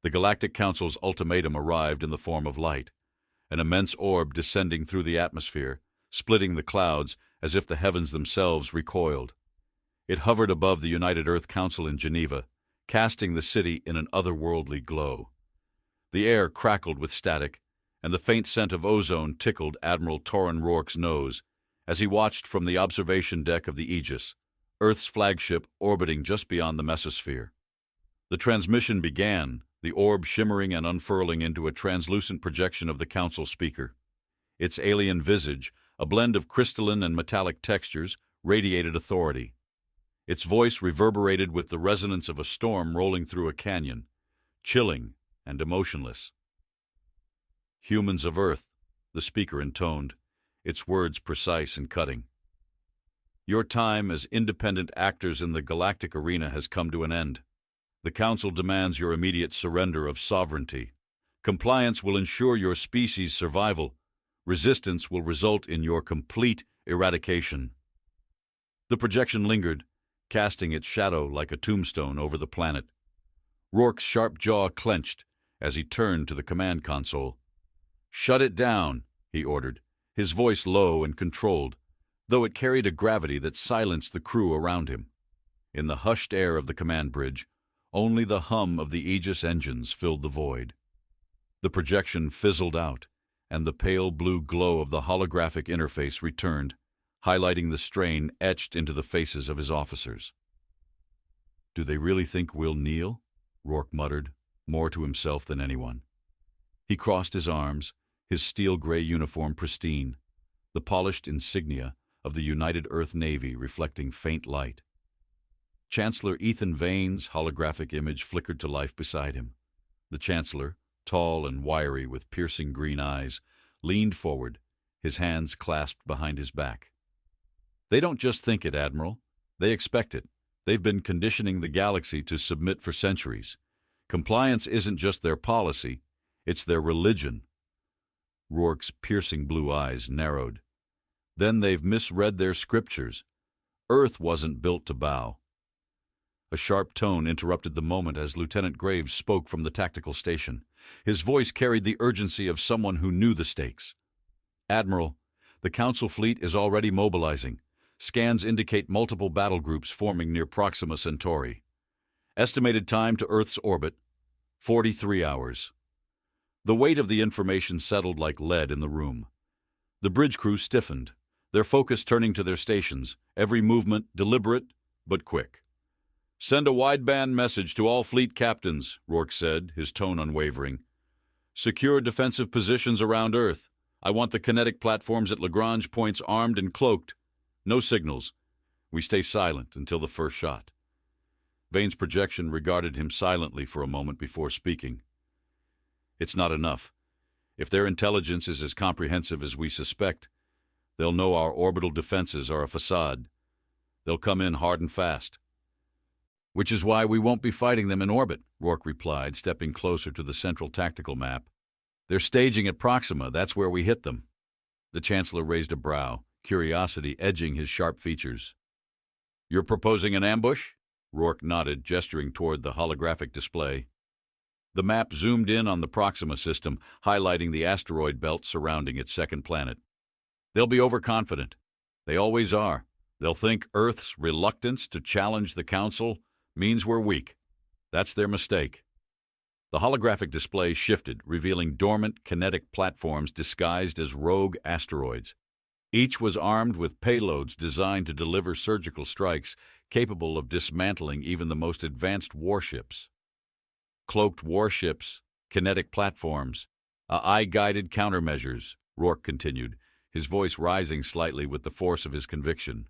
The Galactic Council's ultimatum arrived in the form of light, an immense orb descending through the atmosphere, splitting the clouds as if the heavens themselves recoiled. It hovered above the United Earth Council in Geneva, casting the city in an otherworldly glow. The air crackled with static, and the faint scent of ozone tickled Admiral Torran Rourke's nose as he watched from the observation deck of the Aegis, Earth's flagship orbiting just beyond the mesosphere. The transmission began, the orb shimmering and unfurling into a translucent projection of the Council speaker. Its alien visage, a blend of crystalline and metallic textures, radiated authority. Its voice reverberated with the resonance of a storm rolling through a canyon, chilling and emotionless. "Humans of Earth," the speaker intoned, its words precise and cutting. "Your time as independent actors in the galactic arena has come to an end. The Council demands your immediate surrender of sovereignty. Compliance will ensure your species' survival. Resistance will result in your complete eradication." The projection lingered, casting its shadow like a tombstone over the planet. Rourke's sharp jaw clenched as he turned to the command console. "Shut it down," he ordered, his voice low and controlled, though it carried a gravity that silenced the crew around him. In the hushed air of the command bridge, only the hum of the Aegis engines filled the void. The projection fizzled out, and the pale blue glow of the holographic interface returned, highlighting the strain etched into the faces of his officers. "Do they really think we'll kneel?" Rourke muttered, more to himself than anyone. He crossed his arms, his steel-gray uniform pristine, the polished insignia of the United Earth Navy reflecting faint light. Chancellor Ethan Vane's holographic image flickered to life beside him. The Chancellor, tall and wiry with piercing green eyes, leaned forward, his hands clasped behind his back. "They don't just think it, Admiral. They expect it. They've been conditioning the galaxy to submit for centuries. Compliance isn't just their policy, it's their religion." Rourke's piercing blue eyes narrowed. "Then they've misread their scriptures. Earth wasn't built to bow." A sharp tone interrupted the moment as Lieutenant Graves spoke from the tactical station. His voice carried the urgency of someone who knew the stakes. "Admiral, the Council fleet is already mobilizing. Scans indicate multiple battle groups forming near Proxima Centauri. Estimated time to Earth's orbit, 43 hours. The weight of the information settled like lead in the room. The bridge crew stiffened, their focus turning to their stations, every movement deliberate but quick. "Send a wideband message to all fleet captains," Rourke said, his tone unwavering. "Secure defensive positions around Earth. I want the kinetic platforms at Lagrange points armed and cloaked. No signals. We stay silent until the first shot." Vane's projection regarded him silently for a moment before speaking. "It's not enough. If their intelligence is as comprehensive as we suspect, they'll know our orbital defenses are a facade. They'll come in hard and fast." "Which is why we won't be fighting them in orbit," Rourke replied, stepping closer to the central tactical map. "They're staging at Proxima. That's where we hit them." The Chancellor raised a brow, curiosity edging his sharp features. "You're proposing an ambush?" Rourke nodded, gesturing toward the holographic display. The map zoomed in on the Proxima system, highlighting the asteroid belt surrounding its second planet. "They'll be overconfident. They always are. They'll think Earth's reluctance to challenge the Council means we're weak. That's their mistake." The holographic display shifted, revealing dormant kinetic platforms disguised as rogue asteroids. Each was armed with payloads designed to deliver surgical strikes capable of dismantling even the most advanced warships. "Cloaked warships, kinetic platforms, AI-guided countermeasures," Rourke continued, his voice rising slightly with the force of his conviction.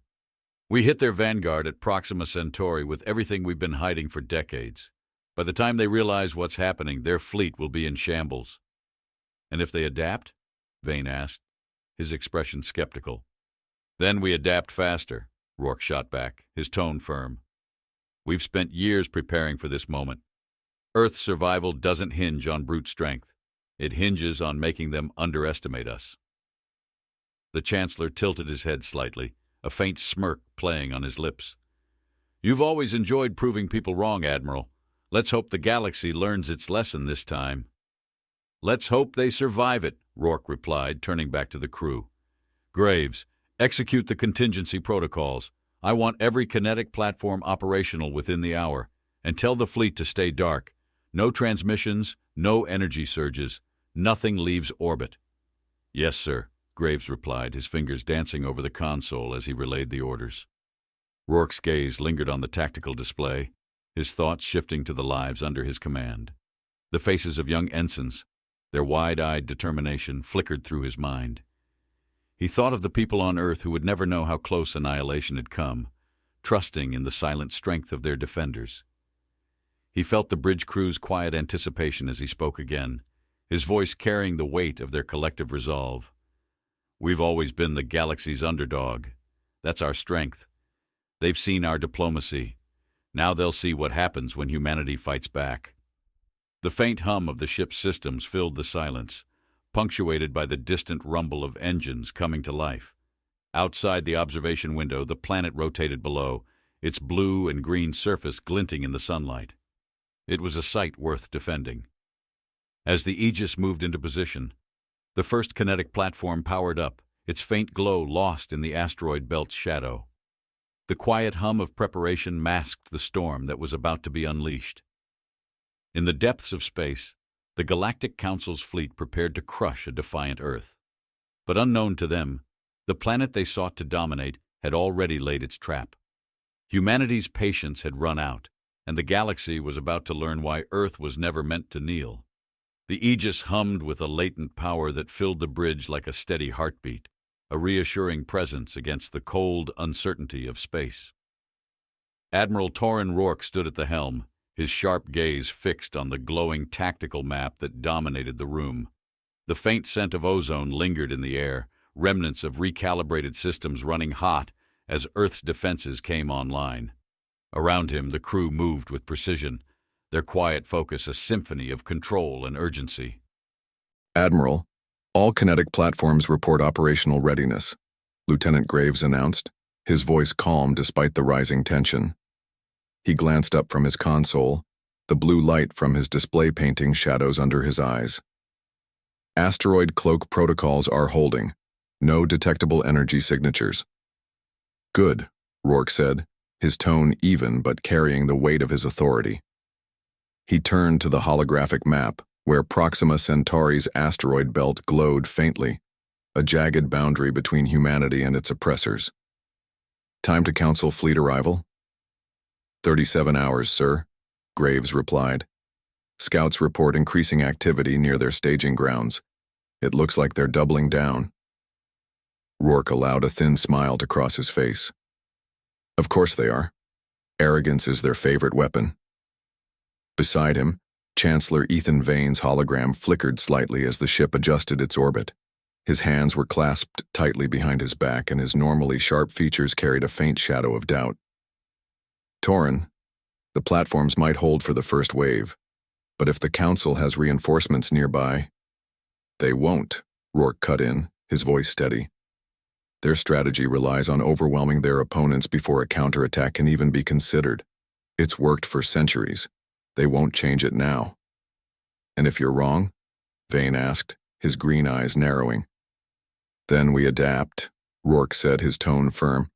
"We hit their vanguard at Proxima Centauri with everything we've been hiding for decades. By the time they realize what's happening, their fleet will be in shambles." "And if they adapt?" Vane asked, his expression skeptical. "Then we adapt faster," Rourke shot back, his tone firm. "We've spent years preparing for this moment. Earth's survival doesn't hinge on brute strength. It hinges on making them underestimate us." The Chancellor tilted his head slightly, a faint smirk playing on his lips. "You've always enjoyed proving people wrong, Admiral. Let's hope the galaxy learns its lesson this time. Let's hope they survive it, Rourke replied, turning back to the crew. Graves, execute the contingency protocols. I want every kinetic platform operational within the hour, and tell the fleet to stay dark. No transmissions, no energy surges. Nothing leaves orbit. Yes, sir, Graves replied, his fingers dancing over the console as he relayed the orders. Rourke's gaze lingered on the tactical display, his thoughts shifting to the lives under his command. The faces of young ensigns, their wide-eyed determination, flickered through his mind. He thought of the people on Earth who would never know how close annihilation had come, trusting in the silent strength of their defenders. He felt the bridge crew's quiet anticipation as he spoke again, his voice carrying the weight of their collective resolve. We've always been the galaxy's underdog. That's our strength. They've seen our diplomacy. Now they'll see what happens when humanity fights back. The faint hum of the ship's systems filled the silence, punctuated by the distant rumble of engines coming to life. Outside the observation window, the planet rotated below, its blue and green surface glinting in the sunlight. It was a sight worth defending. As the Aegis moved into position, the first kinetic platform powered up, its faint glow lost in the asteroid belt's shadow. The quiet hum of preparation masked the storm that was about to be unleashed. In the depths of space, the Galactic Council's fleet prepared to crush a defiant Earth. But unknown to them, the planet they sought to dominate had already laid its trap. Humanity's patience had run out, and the galaxy was about to learn why Earth was never meant to kneel. The Aegis hummed with a latent power that filled the bridge like a steady heartbeat, a reassuring presence against the cold uncertainty of space. Admiral Torran Rourke stood at the helm, his sharp gaze fixed on the glowing tactical map that dominated the room. The faint scent of ozone lingered in the air, remnants of recalibrated systems running hot as Earth's defenses came online. Around him, the crew moved with precision, their quiet focus a symphony of control and urgency. Admiral, all kinetic platforms report operational readiness, Lieutenant Graves announced, his voice calm despite the rising tension. He glanced up from his console, the blue light from his display painting shadows under his eyes. Asteroid cloak protocols are holding. No detectable energy signatures. Good, Rourke said, his tone even but carrying the weight of his authority. He turned to the holographic map, where Proxima Centauri's asteroid belt glowed faintly, a jagged boundary between humanity and its oppressors. Time to council fleet arrival? 37 hours, sir, Graves replied. Scouts report increasing activity near their staging grounds. It looks like they're doubling down. Rourke allowed a thin smile to cross his face. Of course they are. Arrogance is their favorite weapon. Beside him, Chancellor Ethan Vane's hologram flickered slightly as the ship adjusted its orbit. His hands were clasped tightly behind his back, and his normally sharp features carried a faint shadow of doubt. Torran, the platforms might hold for the first wave, but if the Council has reinforcements nearby, they won't, Rourke cut in, his voice steady. Their strategy relies on overwhelming their opponents before a counterattack can even be considered. It's worked for centuries. They won't change it now. And if you're wrong? Vane asked, his green eyes narrowing. Then we adapt, Rourke said, his tone firm.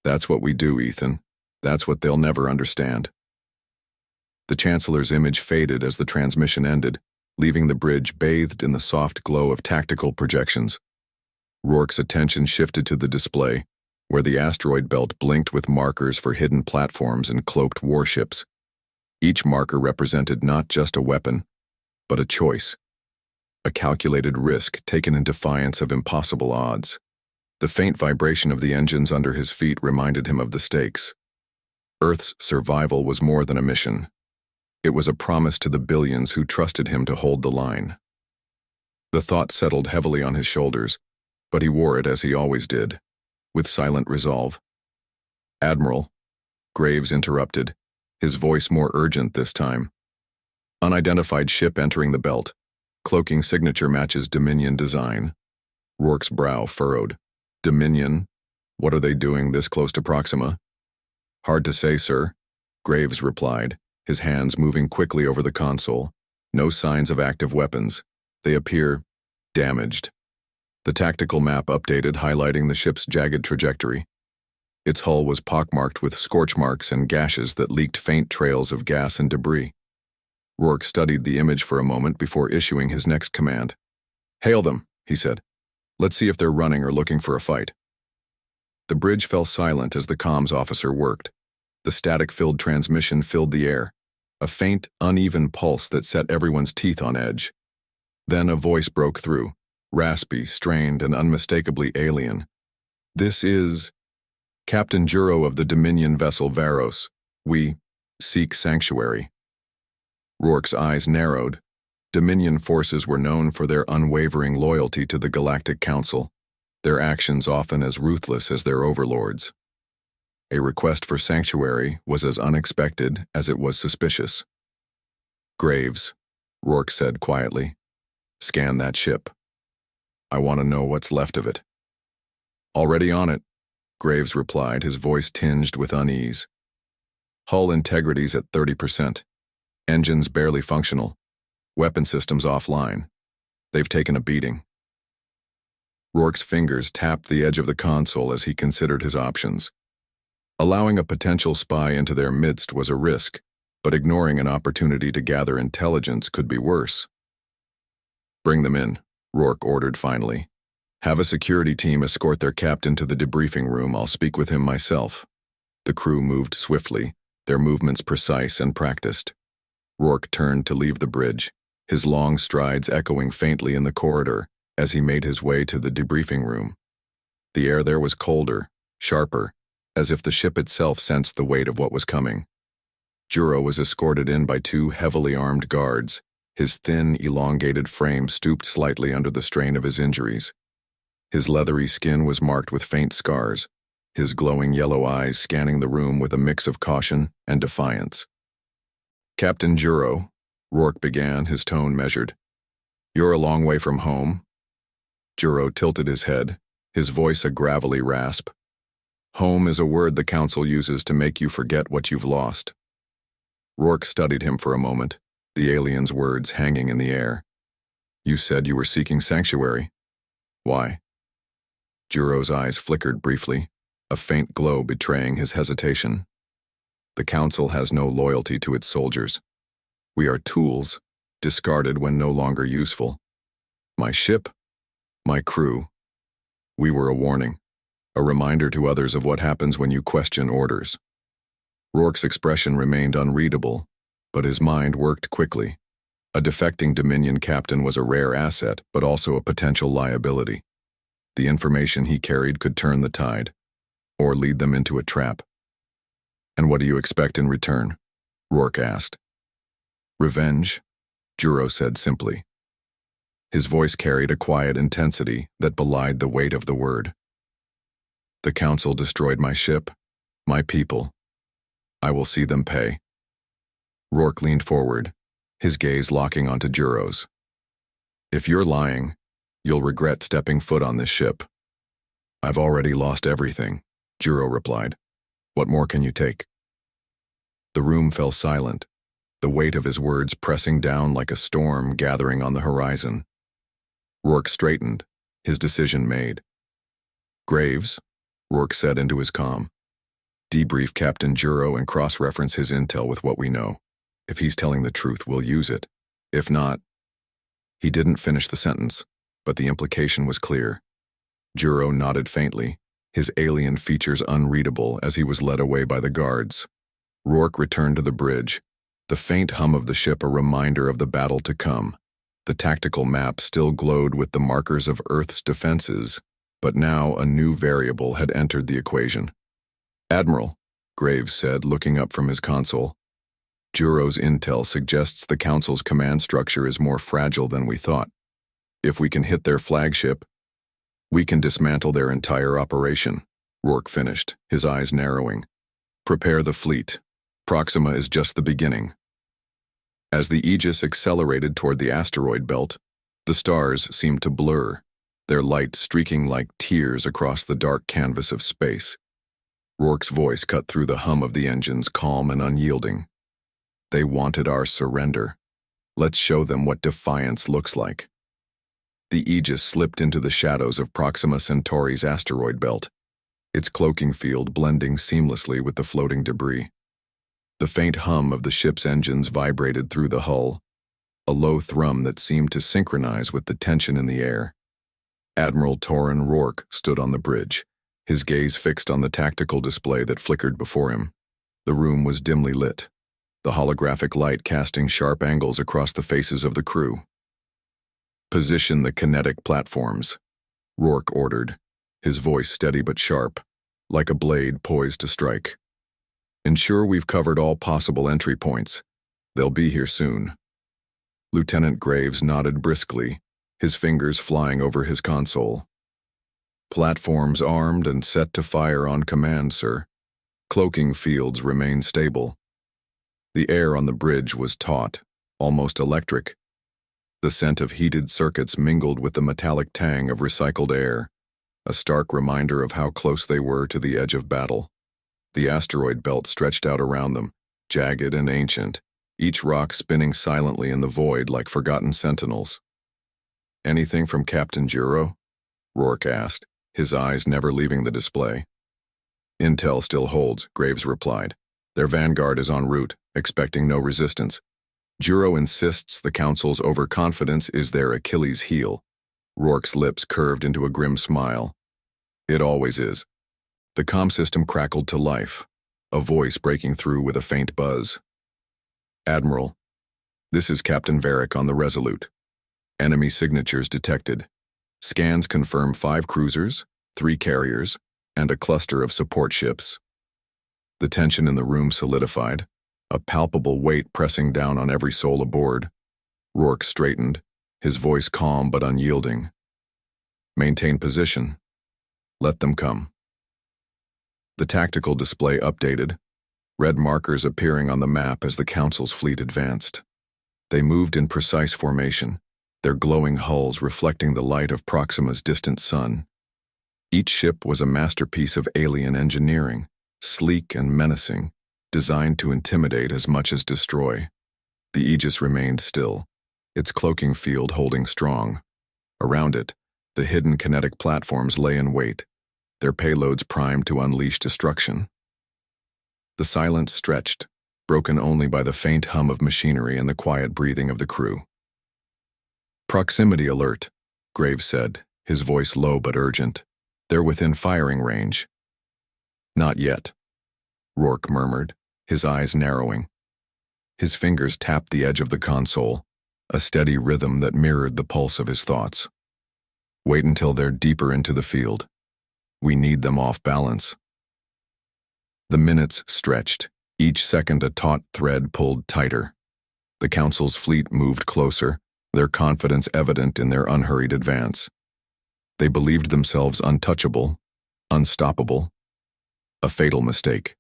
That's what we do, Ethan. That's what they'll never understand. The Chancellor's image faded as the transmission ended, leaving the bridge bathed in the soft glow of tactical projections. Rourke's attention shifted to the display, where the asteroid belt blinked with markers for hidden platforms and cloaked warships. Each marker represented not just a weapon, but a choice. A calculated risk taken in defiance of impossible odds. The faint vibration of the engines under his feet reminded him of the stakes. Earth's survival was more than a mission. It was a promise to the billions who trusted him to hold the line. The thought settled heavily on his shoulders, but he wore it as he always did, with silent resolve. Admiral, Graves interrupted, his voice more urgent this time. Unidentified ship entering the belt. Cloaking signature matches Dominion design. Rourke's brow furrowed. Dominion? What are they doing this close to Proxima? Hard to say, sir, Graves replied, his hands moving quickly over the console. No signs of active weapons. They appear damaged. The tactical map updated, highlighting the ship's jagged trajectory. Its hull was pockmarked with scorch marks and gashes that leaked faint trails of gas and debris. Rourke studied the image for a moment before issuing his next command. "Hail them," he said. "Let's see if they're running or looking for a fight." The bridge fell silent as the comms officer worked. The static-filled transmission filled the air, a faint, uneven pulse that set everyone's teeth on edge. Then a voice broke through, raspy, strained, and unmistakably alien. "This is Captain Juro of the Dominion vessel Varos. We seek sanctuary." Rourke's eyes narrowed. Dominion forces were known for their unwavering loyalty to the Galactic Council, their actions often as ruthless as their overlords. A request for sanctuary was as unexpected as it was suspicious. "Graves," Rourke said quietly, "scan that ship. I want to know what's left of it." "Already on it," Graves replied, his voice tinged with unease. "Hull integrity's at 30%. Engines barely functional. Weapon systems offline. They've taken a beating." Rourke's fingers tapped the edge of the console as he considered his options. Allowing a potential spy into their midst was a risk, but ignoring an opportunity to gather intelligence could be worse. "Bring them in," Rourke ordered finally. "Have a security team escort their captain to the debriefing room. I'll speak with him myself." The crew moved swiftly, their movements precise and practiced. Rourke turned to leave the bridge, his long strides echoing faintly in the corridor as he made his way to the debriefing room. The air there was colder, sharper, as if the ship itself sensed the weight of what was coming. Juro was escorted in by two heavily armed guards, his thin, elongated frame stooped slightly under the strain of his injuries. His leathery skin was marked with faint scars, his glowing yellow eyes scanning the room with a mix of caution and defiance. "Captain Juro," Rourke began, his tone measured. "You're a long way from home." Juro tilted his head, his voice a gravelly rasp. "Home is a word the Council uses to make you forget what you've lost." Rourke studied him for a moment, the alien's words hanging in the air. "You said you were seeking sanctuary. Why?" Juro's eyes flickered briefly, a faint glow betraying his hesitation. "The Council has no loyalty to its soldiers. We are tools, discarded when no longer useful. My ship, my crew. We were a warning, a reminder to others of what happens when you question orders." Rourke's expression remained unreadable, but his mind worked quickly. A defecting Dominion captain was a rare asset, but also a potential liability. The information he carried could turn the tide, or lead them into a trap. "And what do you expect in return?" Rourke asked. "Revenge," Juro said simply. His voice carried a quiet intensity that belied the weight of the word. "The Council destroyed my ship, my people. I will see them pay." Rourke leaned forward, his gaze locking onto Juro's. "If you're lying, you'll regret stepping foot on this ship." "I've already lost everything," Juro replied. "What more can you take?" The room fell silent, the weight of his words pressing down like a storm gathering on the horizon. Rourke straightened, his decision made. "Graves," Rourke said into his comm. "Debrief Captain Juro and cross-reference his intel with what we know. If he's telling the truth, we'll use it. If not—" He didn't finish the sentence, but the implication was clear. Juro nodded faintly, his alien features unreadable as he was led away by the guards. Rourke returned to the bridge, the faint hum of the ship a reminder of the battle to come. The tactical map still glowed with the markers of Earth's defenses, but now a new variable had entered the equation. "Admiral," Graves said, looking up from his console. "Juro's intel suggests the Council's command structure is more fragile than we thought. If we can hit their flagship, we can dismantle their entire operation." Rourke finished, his eyes narrowing. "Prepare the fleet. Proxima is just the beginning." As the Aegis accelerated toward the asteroid belt, the stars seemed to blur, their light streaking like tears across the dark canvas of space. Rourke's voice cut through the hum of the engines, calm and unyielding. They wanted our surrender. Let's show them what defiance looks like. The Aegis slipped into the shadows of Proxima Centauri's asteroid belt, its cloaking field blending seamlessly with the floating debris. The faint hum of the ship's engines vibrated through the hull, a low thrum that seemed to synchronize with the tension in the air. Admiral Torran Rourke stood on the bridge, his gaze fixed on the tactical display that flickered before him. The room was dimly lit, the holographic light casting sharp angles across the faces of the crew. "Position the kinetic platforms," Rourke ordered, his voice steady but sharp, like a blade poised to strike. "Ensure we've covered all possible entry points. They'll be here soon." Lieutenant Graves nodded briskly, his fingers flying over his console. "Platforms armed and set to fire on command, sir. Cloaking fields remain stable." The air on the bridge was taut, almost electric. The scent of heated circuits mingled with the metallic tang of recycled air, a stark reminder of how close they were to the edge of battle. The asteroid belt stretched out around them, jagged and ancient, each rock spinning silently in the void like forgotten sentinels. "Anything from Captain Juro?" Rourke asked, his eyes never leaving the display. "Intel still holds," Graves replied. "Their vanguard is en route, expecting no resistance. Juro insists the Council's overconfidence is their Achilles heel." Rourke's lips curved into a grim smile. "It always is." The comm system crackled to life, a voice breaking through with a faint buzz. "Admiral, this is Captain Varick on the Resolute. Enemy signatures detected. Scans confirm 5 cruisers, 3 carriers, and a cluster of support ships." The tension in the room solidified, a palpable weight pressing down on every soul aboard. Rourke straightened, his voice calm but unyielding. "Maintain position. Let them come." The tactical display updated, red markers appearing on the map as the Council's fleet advanced. They moved in precise formation, their glowing hulls reflecting the light of Proxima's distant sun. Each ship was a masterpiece of alien engineering, sleek and menacing, designed to intimidate as much as destroy. The Aegis remained still, its cloaking field holding strong. Around it, the hidden kinetic platforms lay in wait, their payloads primed to unleash destruction. The silence stretched, broken only by the faint hum of machinery and the quiet breathing of the crew. "Proximity alert," Graves said, his voice low but urgent. "They're within firing range." "Not yet," Rourke murmured, his eyes narrowing. His fingers tapped the edge of the console, a steady rhythm that mirrored the pulse of his thoughts. "Wait until they're deeper into the field. We need them off balance." The minutes stretched, each second a taut thread pulled tighter. The Council's fleet moved closer, their confidence evident in their unhurried advance. They believed themselves untouchable, unstoppable. A fatal mistake.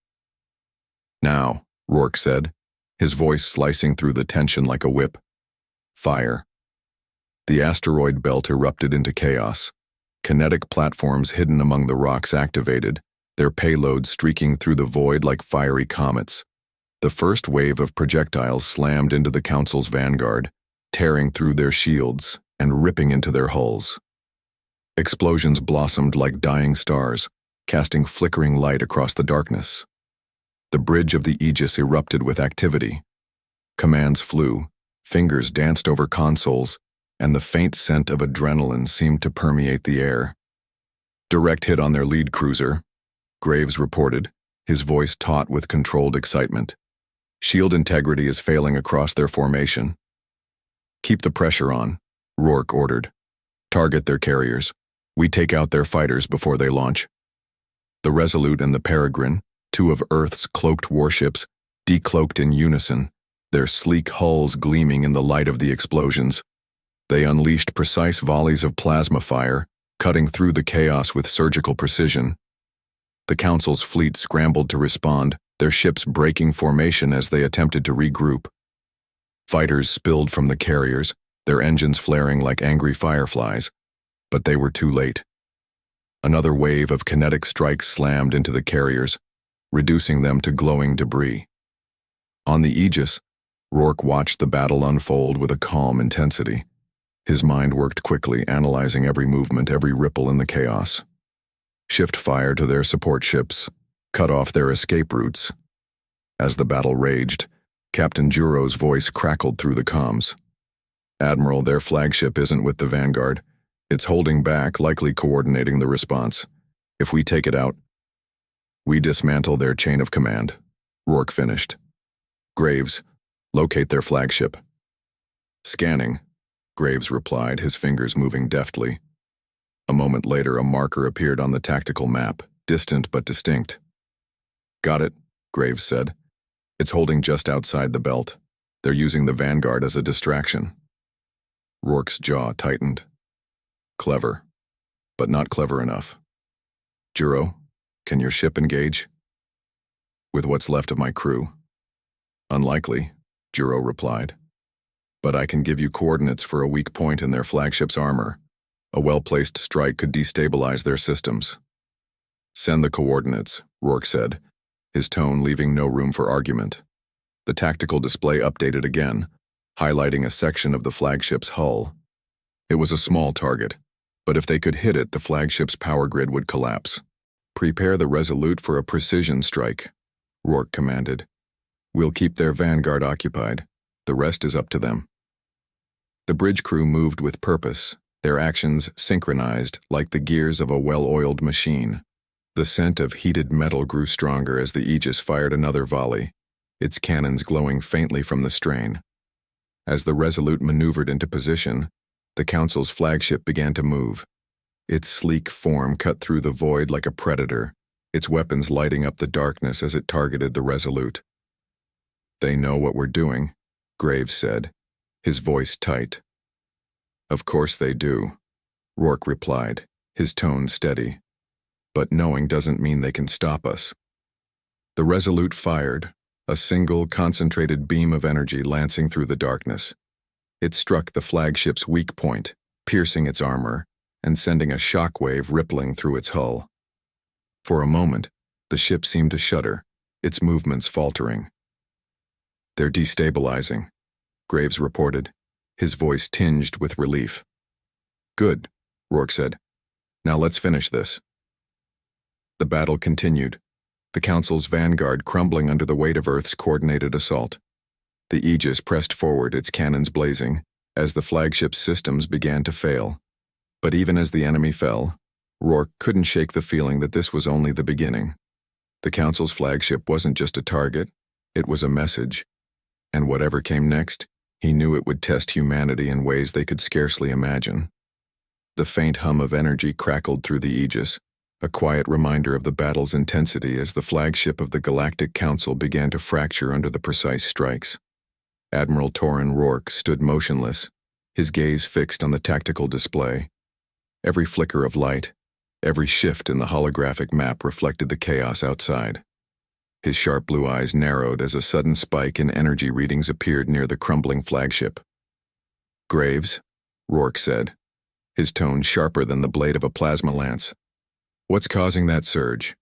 "Now," Rourke said, his voice slicing through the tension like a whip. "Fire." The asteroid belt erupted into chaos. Kinetic platforms hidden among the rocks activated, their payloads streaking through the void like fiery comets. The first wave of projectiles slammed into the Council's vanguard, tearing through their shields and ripping into their hulls. Explosions blossomed like dying stars, casting flickering light across the darkness. The bridge of the Aegis erupted with activity. Commands flew, fingers danced over consoles, and the faint scent of adrenaline seemed to permeate the air. "Direct hit on their lead cruiser," Graves reported, his voice taut with controlled excitement. "Shield integrity is failing across their formation." "Keep the pressure on," Rourke ordered. "Target their carriers. We take out their fighters before they launch." The Resolute and the Peregrine, 2 of Earth's cloaked warships, decloaked in unison, their sleek hulls gleaming in the light of the explosions. They unleashed precise volleys of plasma fire, cutting through the chaos with surgical precision. The Council's fleet scrambled to respond, their ships breaking formation as they attempted to regroup. Fighters spilled from the carriers, their engines flaring like angry fireflies, but they were too late. Another wave of kinetic strikes slammed into the carriers, reducing them to glowing debris. On the Aegis, Rourke watched the battle unfold with a calm intensity. His mind worked quickly, analyzing every movement, every ripple in the chaos. Shift fire to their support ships, cut off their escape routes. As the battle raged, Captain Juro's voice crackled through the comms. Admiral, their flagship isn't with the Vanguard. It's holding back, likely coordinating the response. If we take it out, we dismantle their chain of command. Rourke finished. Graves, locate their flagship. Scanning, Graves replied, his fingers moving deftly. A moment later, a marker appeared on the tactical map, distant but distinct. Got it, Graves said. It's holding just outside the belt. They're using the Vanguard as a distraction. Rourke's jaw tightened. Clever, but not clever enough. Juro, can your ship engage? With what's left of my crew. Unlikely, Juro replied. But I can give you coordinates for a weak point in their flagship's armor. A well-placed strike could destabilize their systems. Send the coordinates, Rourke said, his tone leaving no room for argument. The tactical display updated again, highlighting a section of the flagship's hull. It was a small target, but if they could hit it, the flagship's power grid would collapse. Prepare the Resolute for a precision strike, Rourke commanded. We'll keep their Vanguard occupied. The rest is up to them. The bridge crew moved with purpose, their actions synchronized like the gears of a well-oiled machine. The scent of heated metal grew stronger as the Aegis fired another volley, its cannons glowing faintly from the strain. As the Resolute maneuvered into position, the Council's flagship began to move. Its sleek form cut through the void like a predator, its weapons lighting up the darkness as it targeted the Resolute. They know what we're doing, Graves said, his voice tight. Of course they do, Rourke replied, his tone steady. But knowing doesn't mean they can stop us. The Resolute fired, a single concentrated beam of energy lancing through the darkness. It struck the flagship's weak point, piercing its armor, and sending a shockwave rippling through its hull. For a moment, the ship seemed to shudder, its movements faltering. They're destabilizing, Graves reported, his voice tinged with relief. Good, Rourke said. Now let's finish this. The battle continued, the Council's Vanguard crumbling under the weight of Earth's coordinated assault. The Aegis pressed forward, its cannons blazing, as the flagship's systems began to fail. But even as the enemy fell, Rourke couldn't shake the feeling that this was only the beginning. The Council's flagship wasn't just a target, it was a message. And whatever came next, he knew it would test humanity in ways they could scarcely imagine. The faint hum of energy crackled through the Aegis, a quiet reminder of the battle's intensity as the flagship of the Galactic Council began to fracture under the precise strikes. Admiral Torran Rourke stood motionless, his gaze fixed on the tactical display. Every flicker of light, every shift in the holographic map reflected the chaos outside. His sharp blue eyes narrowed as a sudden spike in energy readings appeared near the crumbling flagship. Graves, Rourke said, his tone sharper than the blade of a plasma lance. What's causing that surge?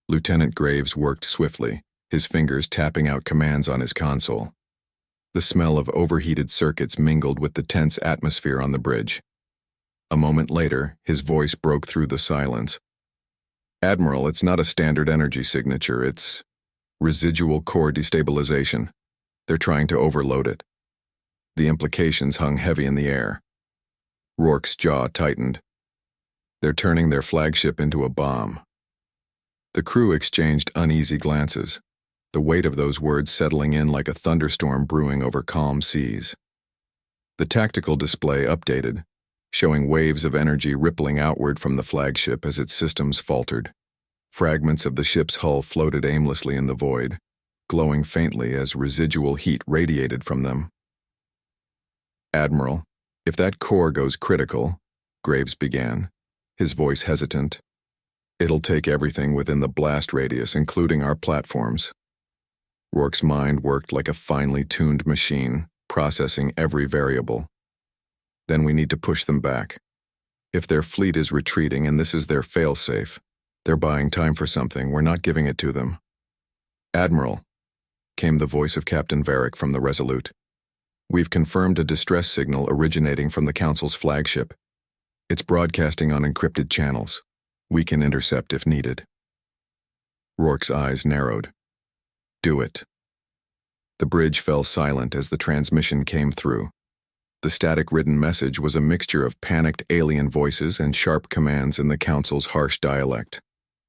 Lieutenant Graves worked swiftly, his fingers tapping out commands on his console. The smell of overheated circuits mingled with the tense atmosphere on the bridge. A moment later, his voice broke through the silence. Admiral, it's not a standard energy signature, it's residual core destabilization. They're trying to overload it. The implications hung heavy in the air. Rourke's jaw tightened. They're turning their flagship into a bomb. The crew exchanged uneasy glances, the weight of those words settling in like a thunderstorm brewing over calm seas. The tactical display updated, showing waves of energy rippling outward from the flagship as its systems faltered. Fragments of the ship's hull floated aimlessly in the void, glowing faintly as residual heat radiated from them. Admiral, if that core goes critical, Graves began, his voice hesitant, it'll take everything within the blast radius, including our platforms. Rourke's mind worked like a finely tuned machine, processing every variable. Then we need to push them back. If their fleet is retreating and this is their failsafe, they're buying time for something, we're not giving it to them. Admiral, came the voice of Captain Varric from the Resolute. "We've confirmed a distress signal originating from the Council's flagship. It's broadcasting on encrypted channels. We can intercept if needed." Rourke's eyes narrowed. "Do it." The bridge fell silent as the transmission came through. The static-ridden message was a mixture of panicked alien voices and sharp commands in the Council's harsh dialect.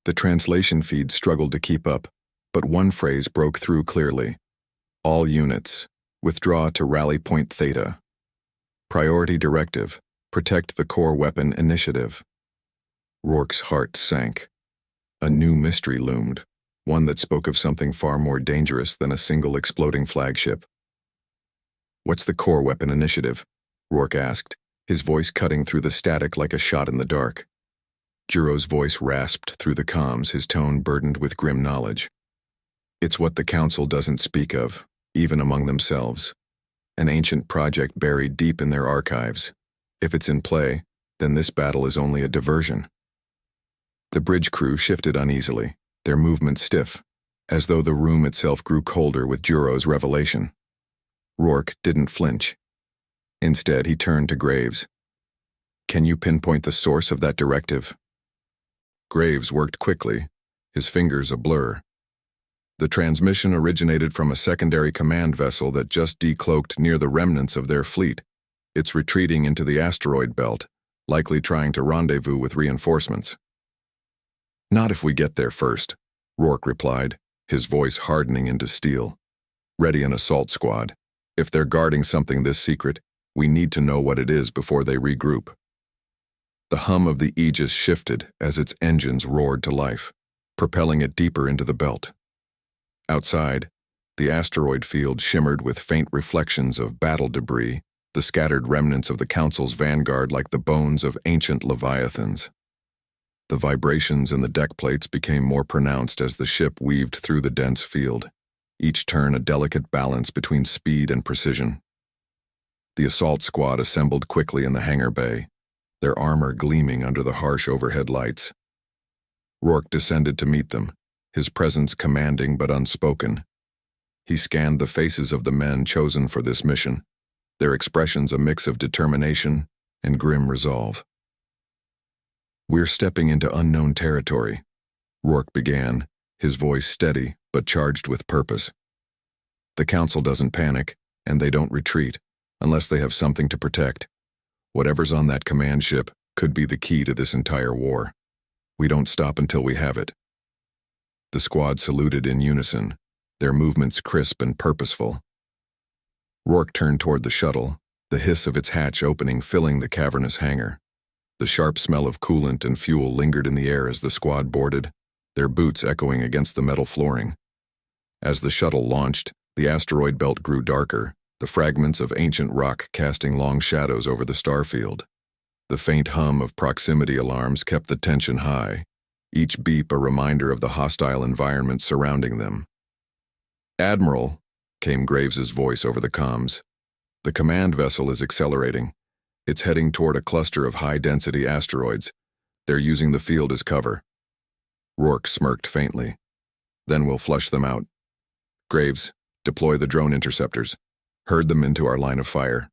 The translation feed struggled to keep up, but one phrase broke through clearly. "All units, withdraw to Rally Point Theta. Priority directive, protect the core weapon initiative." Rourke's heart sank. A new mystery loomed, one that spoke of something far more dangerous than a single exploding flagship. "What's the core weapon initiative?" Rourke asked, his voice cutting through the static like a shot in the dark. Juro's voice rasped through the comms, his tone burdened with grim knowledge. "It's what the Council doesn't speak of, even among themselves. An ancient project buried deep in their archives. If it's in play, then this battle is only a diversion." The bridge crew shifted uneasily, their movements stiff, as though the room itself grew colder with Juro's revelation. Rourke didn't flinch. Instead, he turned to Graves. "Can you pinpoint the source of that directive?" Graves worked quickly, his fingers a blur. "The transmission originated from a secondary command vessel that just decloaked near the remnants of their fleet. It's retreating into the asteroid belt, likely trying to rendezvous with reinforcements." "Not if we get there first," Rourke replied, his voice hardening into steel. "Ready an assault squad. If they're guarding something this secret, we need to know what it is before they regroup." The hum of the Aegis shifted as its engines roared to life, propelling it deeper into the belt. Outside, the asteroid field shimmered with faint reflections of battle debris, the scattered remnants of the Council's vanguard like the bones of ancient leviathans. The vibrations in the deck plates became more pronounced as the ship weaved through the dense field, each turn a delicate balance between speed and precision. The assault squad assembled quickly in the hangar bay, their armor gleaming under the harsh overhead lights. Rourke descended to meet them, his presence commanding but unspoken. He scanned the faces of the men chosen for this mission, their expressions a mix of determination and grim resolve. "We're stepping into unknown territory," Rourke began, his voice steady but charged with purpose. "The Council doesn't panic, and they don't retreat, unless they have something to protect. Whatever's on that command ship could be the key to this entire war. We don't stop until we have it." The squad saluted in unison, their movements crisp and purposeful. Rourke turned toward the shuttle, the hiss of its hatch opening filling the cavernous hangar. The sharp smell of coolant and fuel lingered in the air as the squad boarded, their boots echoing against the metal flooring. As the shuttle launched, the asteroid belt grew darker, the fragments of ancient rock casting long shadows over the starfield. The faint hum of proximity alarms kept the tension high, each beep a reminder of the hostile environment surrounding them. "Admiral," came Graves's voice over the comms. "The command vessel is accelerating. It's heading toward a cluster of high-density asteroids. They're using the field as cover." Rourke smirked faintly. "Then we'll flush them out. Graves, deploy the drone interceptors. Herd them into our line of fire."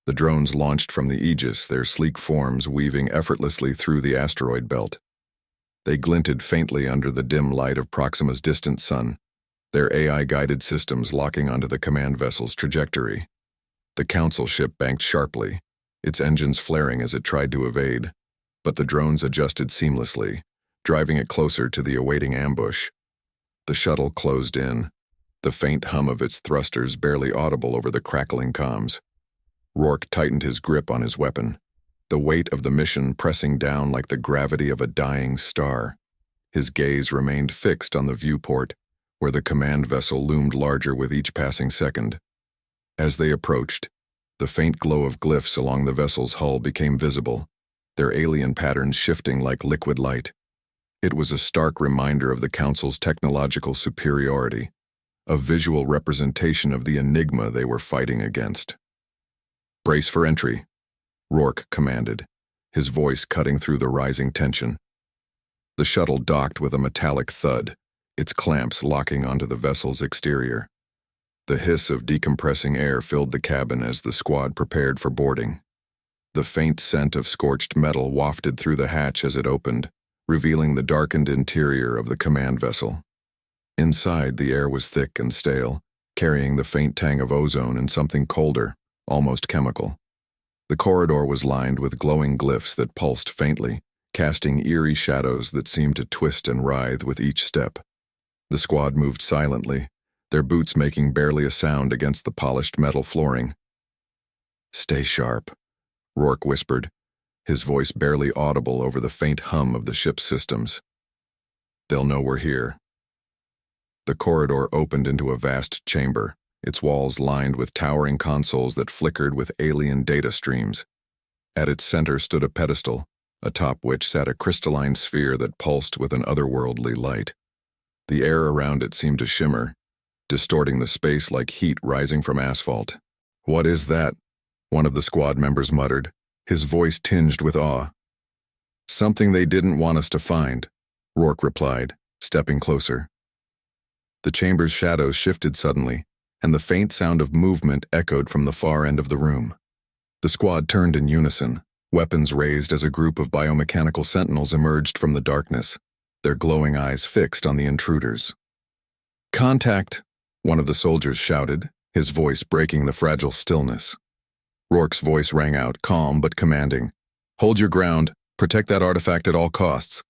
The drones launched from the Aegis, their sleek forms weaving effortlessly through the asteroid belt. They glinted faintly under the dim light of Proxima's distant sun, their AI-guided systems locking onto the command vessel's trajectory. The Council ship banked sharply, its engines flaring as it tried to evade, but the drones adjusted seamlessly, driving it closer to the awaiting ambush. The shuttle closed in, the faint hum of its thrusters barely audible over the crackling comms. Rourke tightened his grip on his weapon, the weight of the mission pressing down like the gravity of a dying star. His gaze remained fixed on the viewport, where the command vessel loomed larger with each passing second. As they approached, the faint glow of glyphs along the vessel's hull became visible, their alien patterns shifting like liquid light. It was a stark reminder of the Council's technological superiority, a visual representation of the enigma they were fighting against. "Brace for entry," Rourke commanded, his voice cutting through the rising tension. The shuttle docked with a metallic thud, its clamps locking onto the vessel's exterior. The hiss of decompressing air filled the cabin as the squad prepared for boarding. The faint scent of scorched metal wafted through the hatch as it opened, revealing the darkened interior of the command vessel. Inside, the air was thick and stale, carrying the faint tang of ozone and something colder, almost chemical. The corridor was lined with glowing glyphs that pulsed faintly, casting eerie shadows that seemed to twist and writhe with each step. The squad moved silently, their boots making barely a sound against the polished metal flooring. "Stay sharp," Rourke whispered, his voice barely audible over the faint hum of the ship's systems. "They'll know we're here." The corridor opened into a vast chamber, its walls lined with towering consoles that flickered with alien data streams. At its center stood a pedestal, atop which sat a crystalline sphere that pulsed with an otherworldly light. The air around it seemed to shimmer, distorting the space like heat rising from asphalt. "What is that?" one of the squad members muttered, his voice tinged with awe. "Something they didn't want us to find," Rourke replied, stepping closer. The chamber's shadows shifted suddenly, and the faint sound of movement echoed from the far end of the room. The squad turned in unison, weapons raised as a group of biomechanical sentinels emerged from the darkness, their glowing eyes fixed on the intruders. "Contact!" one of the soldiers shouted, his voice breaking the fragile stillness. Rourke's voice rang out, calm but commanding. "Hold your ground. Protect that artifact at all costs."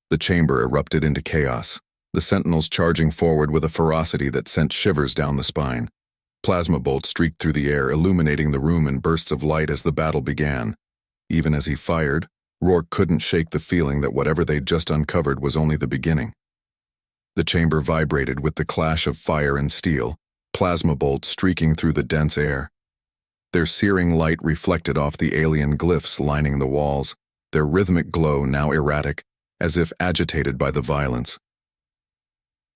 The chamber erupted into chaos, the sentinels charging forward with a ferocity that sent shivers down the spine. Plasma bolts streaked through the air, illuminating the room in bursts of light as the battle began. Even as he fired, Rourke couldn't shake the feeling that whatever they'd just uncovered was only the beginning. The chamber vibrated with the clash of fire and steel, plasma bolts streaking through the dense air. Their searing light reflected off the alien glyphs lining the walls, their rhythmic glow now erratic, as if agitated by the violence.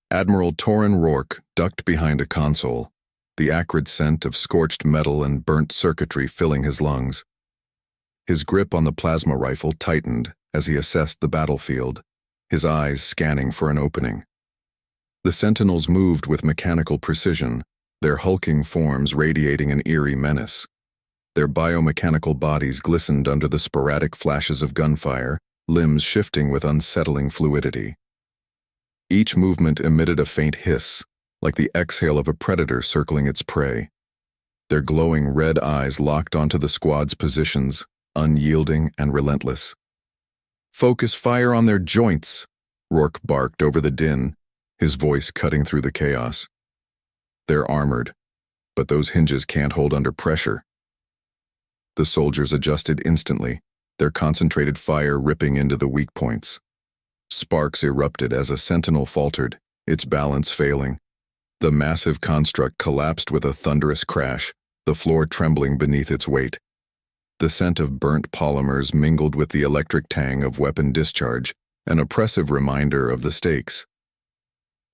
Admiral Torran Rourke ducked behind a console, the acrid scent of scorched metal and burnt circuitry filling his lungs. His grip on the plasma rifle tightened as he assessed the battlefield, his eyes scanning for an opening. The sentinels moved with mechanical precision, their hulking forms radiating an eerie menace. Their biomechanical bodies glistened under the sporadic flashes of gunfire, limbs shifting with unsettling fluidity. Each movement emitted a faint hiss, like the exhale of a predator circling its prey. Their glowing red eyes locked onto the squad's positions, unyielding and relentless. "Focus fire on their joints," Rourke barked over the din, his voice cutting through the chaos. "They're armored, but those hinges can't hold under pressure." The soldiers adjusted instantly, their concentrated fire ripping into the weak points. Sparks erupted as a sentinel faltered, its balance failing. The massive construct collapsed with a thunderous crash, the floor trembling beneath its weight. The scent of burnt polymers mingled with the electric tang of weapon discharge, an oppressive reminder of the stakes.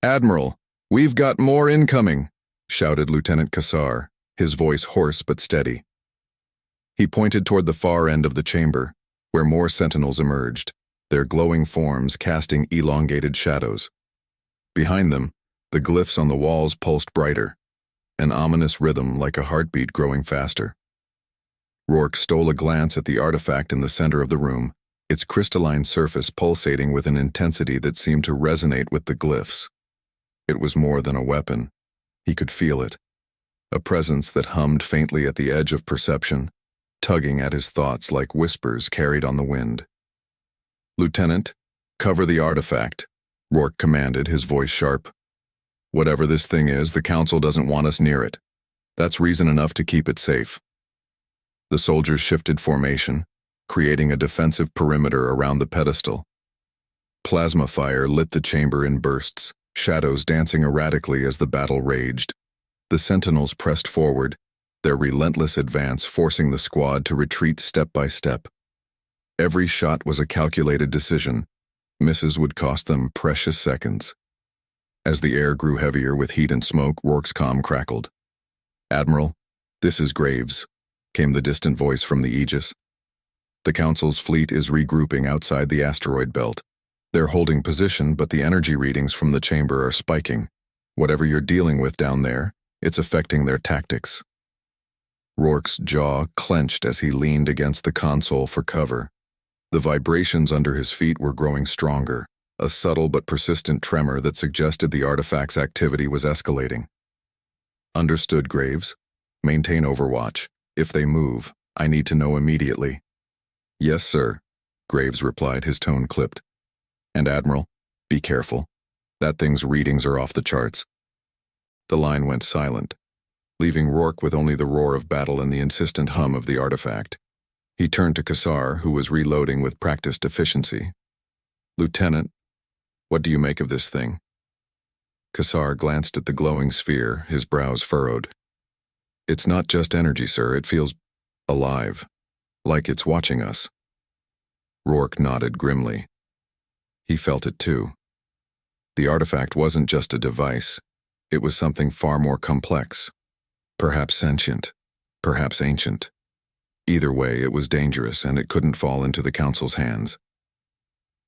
"Admiral, we've got more incoming," shouted Lieutenant Cassar, his voice hoarse but steady. He pointed toward the far end of the chamber, where more sentinels emerged, their glowing forms casting elongated shadows. Behind them, the glyphs on the walls pulsed brighter, an ominous rhythm like a heartbeat growing faster. Rourke stole a glance at the artifact in the center of the room, its crystalline surface pulsating with an intensity that seemed to resonate with the glyphs. It was more than a weapon. He could feel it, a presence that hummed faintly at the edge of perception, tugging at his thoughts like whispers carried on the wind. "Lieutenant, cover the artifact," Rourke commanded, his voice sharp. "Whatever this thing is, the Council doesn't want us near it. That's reason enough to keep it safe." The soldiers shifted formation, creating a defensive perimeter around the pedestal. Plasma fire lit the chamber in bursts, shadows dancing erratically as the battle raged. The sentinels pressed forward, their relentless advance forcing the squad to retreat step by step. Every shot was a calculated decision. Misses would cost them precious seconds. As the air grew heavier with heat and smoke, Rourke's comm crackled. "Admiral, this is Graves," came the distant voice from the Aegis. "The Council's fleet is regrouping outside the asteroid belt. They're holding position, but the energy readings from the chamber are spiking. Whatever you're dealing with down there, it's affecting their tactics. Rourke's jaw clenched as he leaned against the console for cover. The vibrations under his feet were growing stronger, a subtle but persistent tremor that suggested the artifact's activity was escalating. Understood, Graves. Maintain overwatch. If they move, I need to know immediately. Yes, sir, Graves replied, his tone clipped. And Admiral, be careful. That thing's readings are off the charts. The line went silent, leaving Rourke with only the roar of battle and the insistent hum of the artifact. He turned to Kassar, who was reloading with practiced efficiency. Lieutenant, what do you make of this thing? Kassar glanced at the glowing sphere, his brows furrowed. It's not just energy, sir. It feels alive, like it's watching us. Rourke nodded grimly. He felt it too. The artifact wasn't just a device. It was something far more complex. Perhaps sentient, perhaps ancient. Either way, it was dangerous, and it couldn't fall into the Council's hands.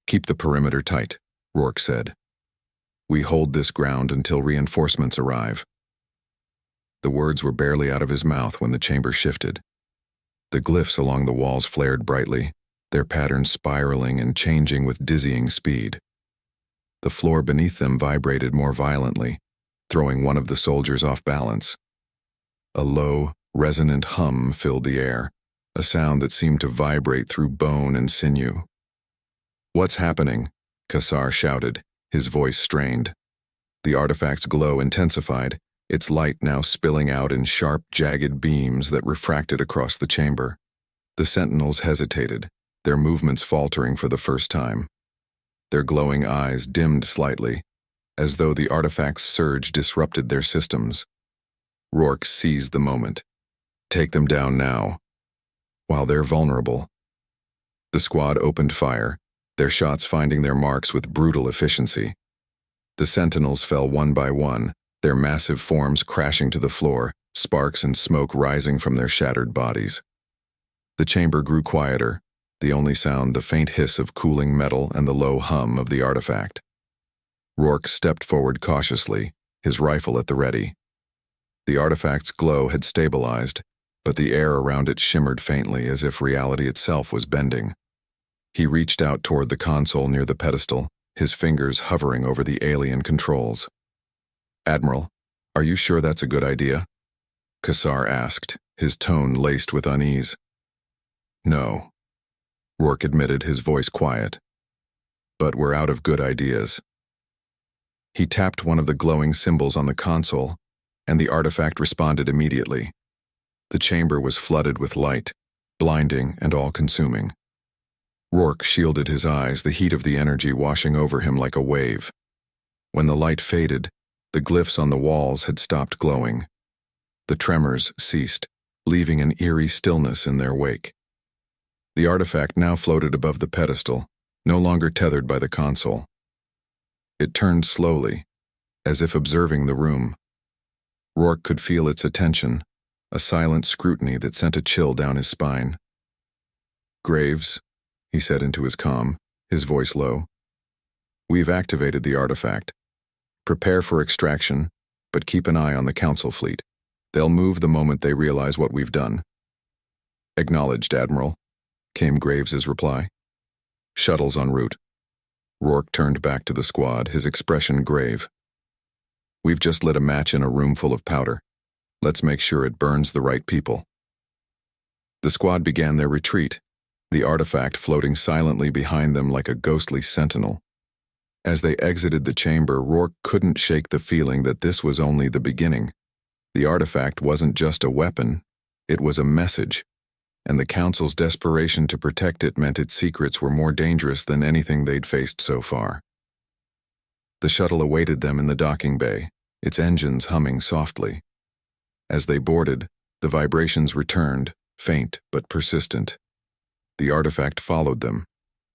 Keep the perimeter tight, Rourke said. We hold this ground until reinforcements arrive. The words were barely out of his mouth when the chamber shifted. The glyphs along the walls flared brightly, their patterns spiraling and changing with dizzying speed. The floor beneath them vibrated more violently, throwing one of the soldiers off balance. A low, resonant hum filled the air, a sound that seemed to vibrate through bone and sinew. What's happening? Kassar shouted, his voice strained. The artifact's glow intensified, its light now spilling out in sharp, jagged beams that refracted across the chamber. The sentinels hesitated, their movements faltering for the first time. Their glowing eyes dimmed slightly, as though the artifact's surge disrupted their systems. Rourke seized the moment. Take them down now. While they're vulnerable. The squad opened fire, their shots finding their marks with brutal efficiency. The sentinels fell one by one, their massive forms crashing to the floor, sparks and smoke rising from their shattered bodies. The chamber grew quieter, the only sound the faint hiss of cooling metal and the low hum of the artifact. Rourke stepped forward cautiously, his rifle at the ready. The artifact's glow had stabilized, but the air around it shimmered faintly as if reality itself was bending. He reached out toward the console near the pedestal, his fingers hovering over the alien controls. Admiral, are you sure that's a good idea? Kassar asked, his tone laced with unease. No, Rourke admitted, his voice quiet. But we're out of good ideas. He tapped one of the glowing symbols on the console, and the artifact responded immediately. The chamber was flooded with light, blinding and all-consuming. Rourke shielded his eyes, the heat of the energy washing over him like a wave. When the light faded, the glyphs on the walls had stopped glowing. The tremors ceased, leaving an eerie stillness in their wake. The artifact now floated above the pedestal, no longer tethered by the console. It turned slowly, as if observing the room. Rourke could feel its attention, a silent scrutiny that sent a chill down his spine. Graves, he said into his comm, his voice low. We've activated the artifact. Prepare for extraction, but keep an eye on the Council fleet. They'll move the moment they realize what we've done. Acknowledged, Admiral, came Graves's reply. Shuttles en route. Rourke turned back to the squad, his expression grave. We've just lit a match in a room full of powder. Let's make sure it burns the right people. The squad began their retreat, the artifact floating silently behind them like a ghostly sentinel. As they exited the chamber, Rourke couldn't shake the feeling that this was only the beginning. The artifact wasn't just a weapon, it was a message, and the Council's desperation to protect it meant its secrets were more dangerous than anything they'd faced so far. The shuttle awaited them in the docking bay, its engines humming softly. As they boarded, the vibrations returned, faint but persistent. The artifact followed them,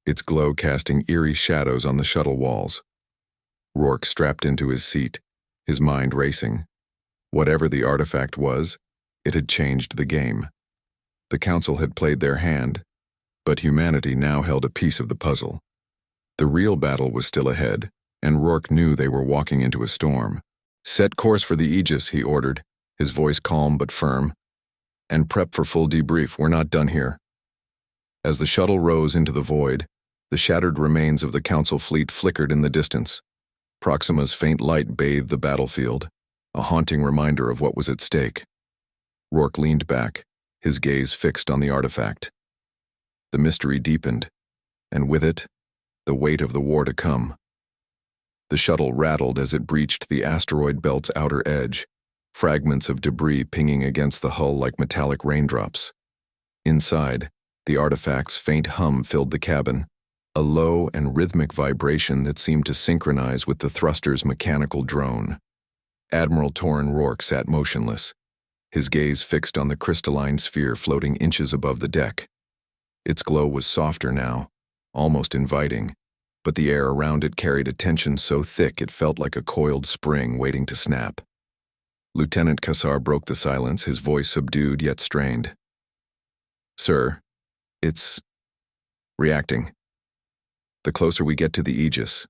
its glow casting eerie shadows on the shuttle walls. Rourke strapped into his seat, his mind racing. Whatever the artifact was, it had changed the game. The Council had played their hand, but humanity now held a piece of the puzzle. The real battle was still ahead, and Rourke knew they were walking into a storm. "Set course for the Aegis," he ordered, his voice calm but firm. "And prep for full debrief, we're not done here." As the shuttle rose into the void, the shattered remains of the Council fleet flickered in the distance. Proxima's faint light bathed the battlefield, a haunting reminder of what was at stake. Rourke leaned back, his gaze fixed on the artifact. The mystery deepened, and with it, the weight of the war to come. The shuttle rattled as it breached the asteroid belt's outer edge, fragments of debris pinging against the hull like metallic raindrops. Inside, the artifact's faint hum filled the cabin, a low and rhythmic vibration that seemed to synchronize with the thruster's mechanical drone. Admiral Torran Rourke sat motionless, his gaze fixed on the crystalline sphere floating inches above the deck. Its glow was softer now, almost inviting, but the air around it carried a tension so thick it felt like a coiled spring waiting to snap. Lieutenant Cassar broke the silence, his voice subdued yet strained. "Sir, it's reacting. The closer we get to the Aegis,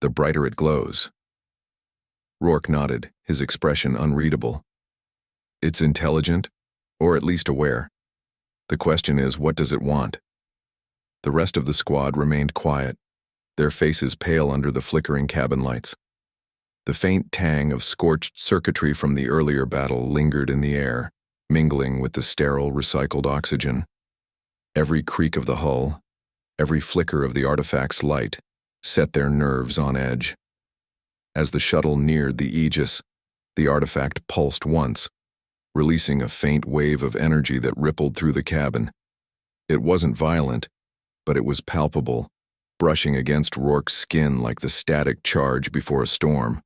the brighter it glows." Rourke nodded, his expression unreadable. "It's intelligent, or at least aware. The question is, what does it want?" The rest of the squad remained quiet, their faces pale under the flickering cabin lights. The faint tang of scorched circuitry from the earlier battle lingered in the air, mingling with the sterile, recycled oxygen. Every creak of the hull, every flicker of the artifact's light, set their nerves on edge. As the shuttle neared the Aegis, the artifact pulsed once, releasing a faint wave of energy that rippled through the cabin. It wasn't violent, but it was palpable, brushing against Rourke's skin like the static charge before a storm.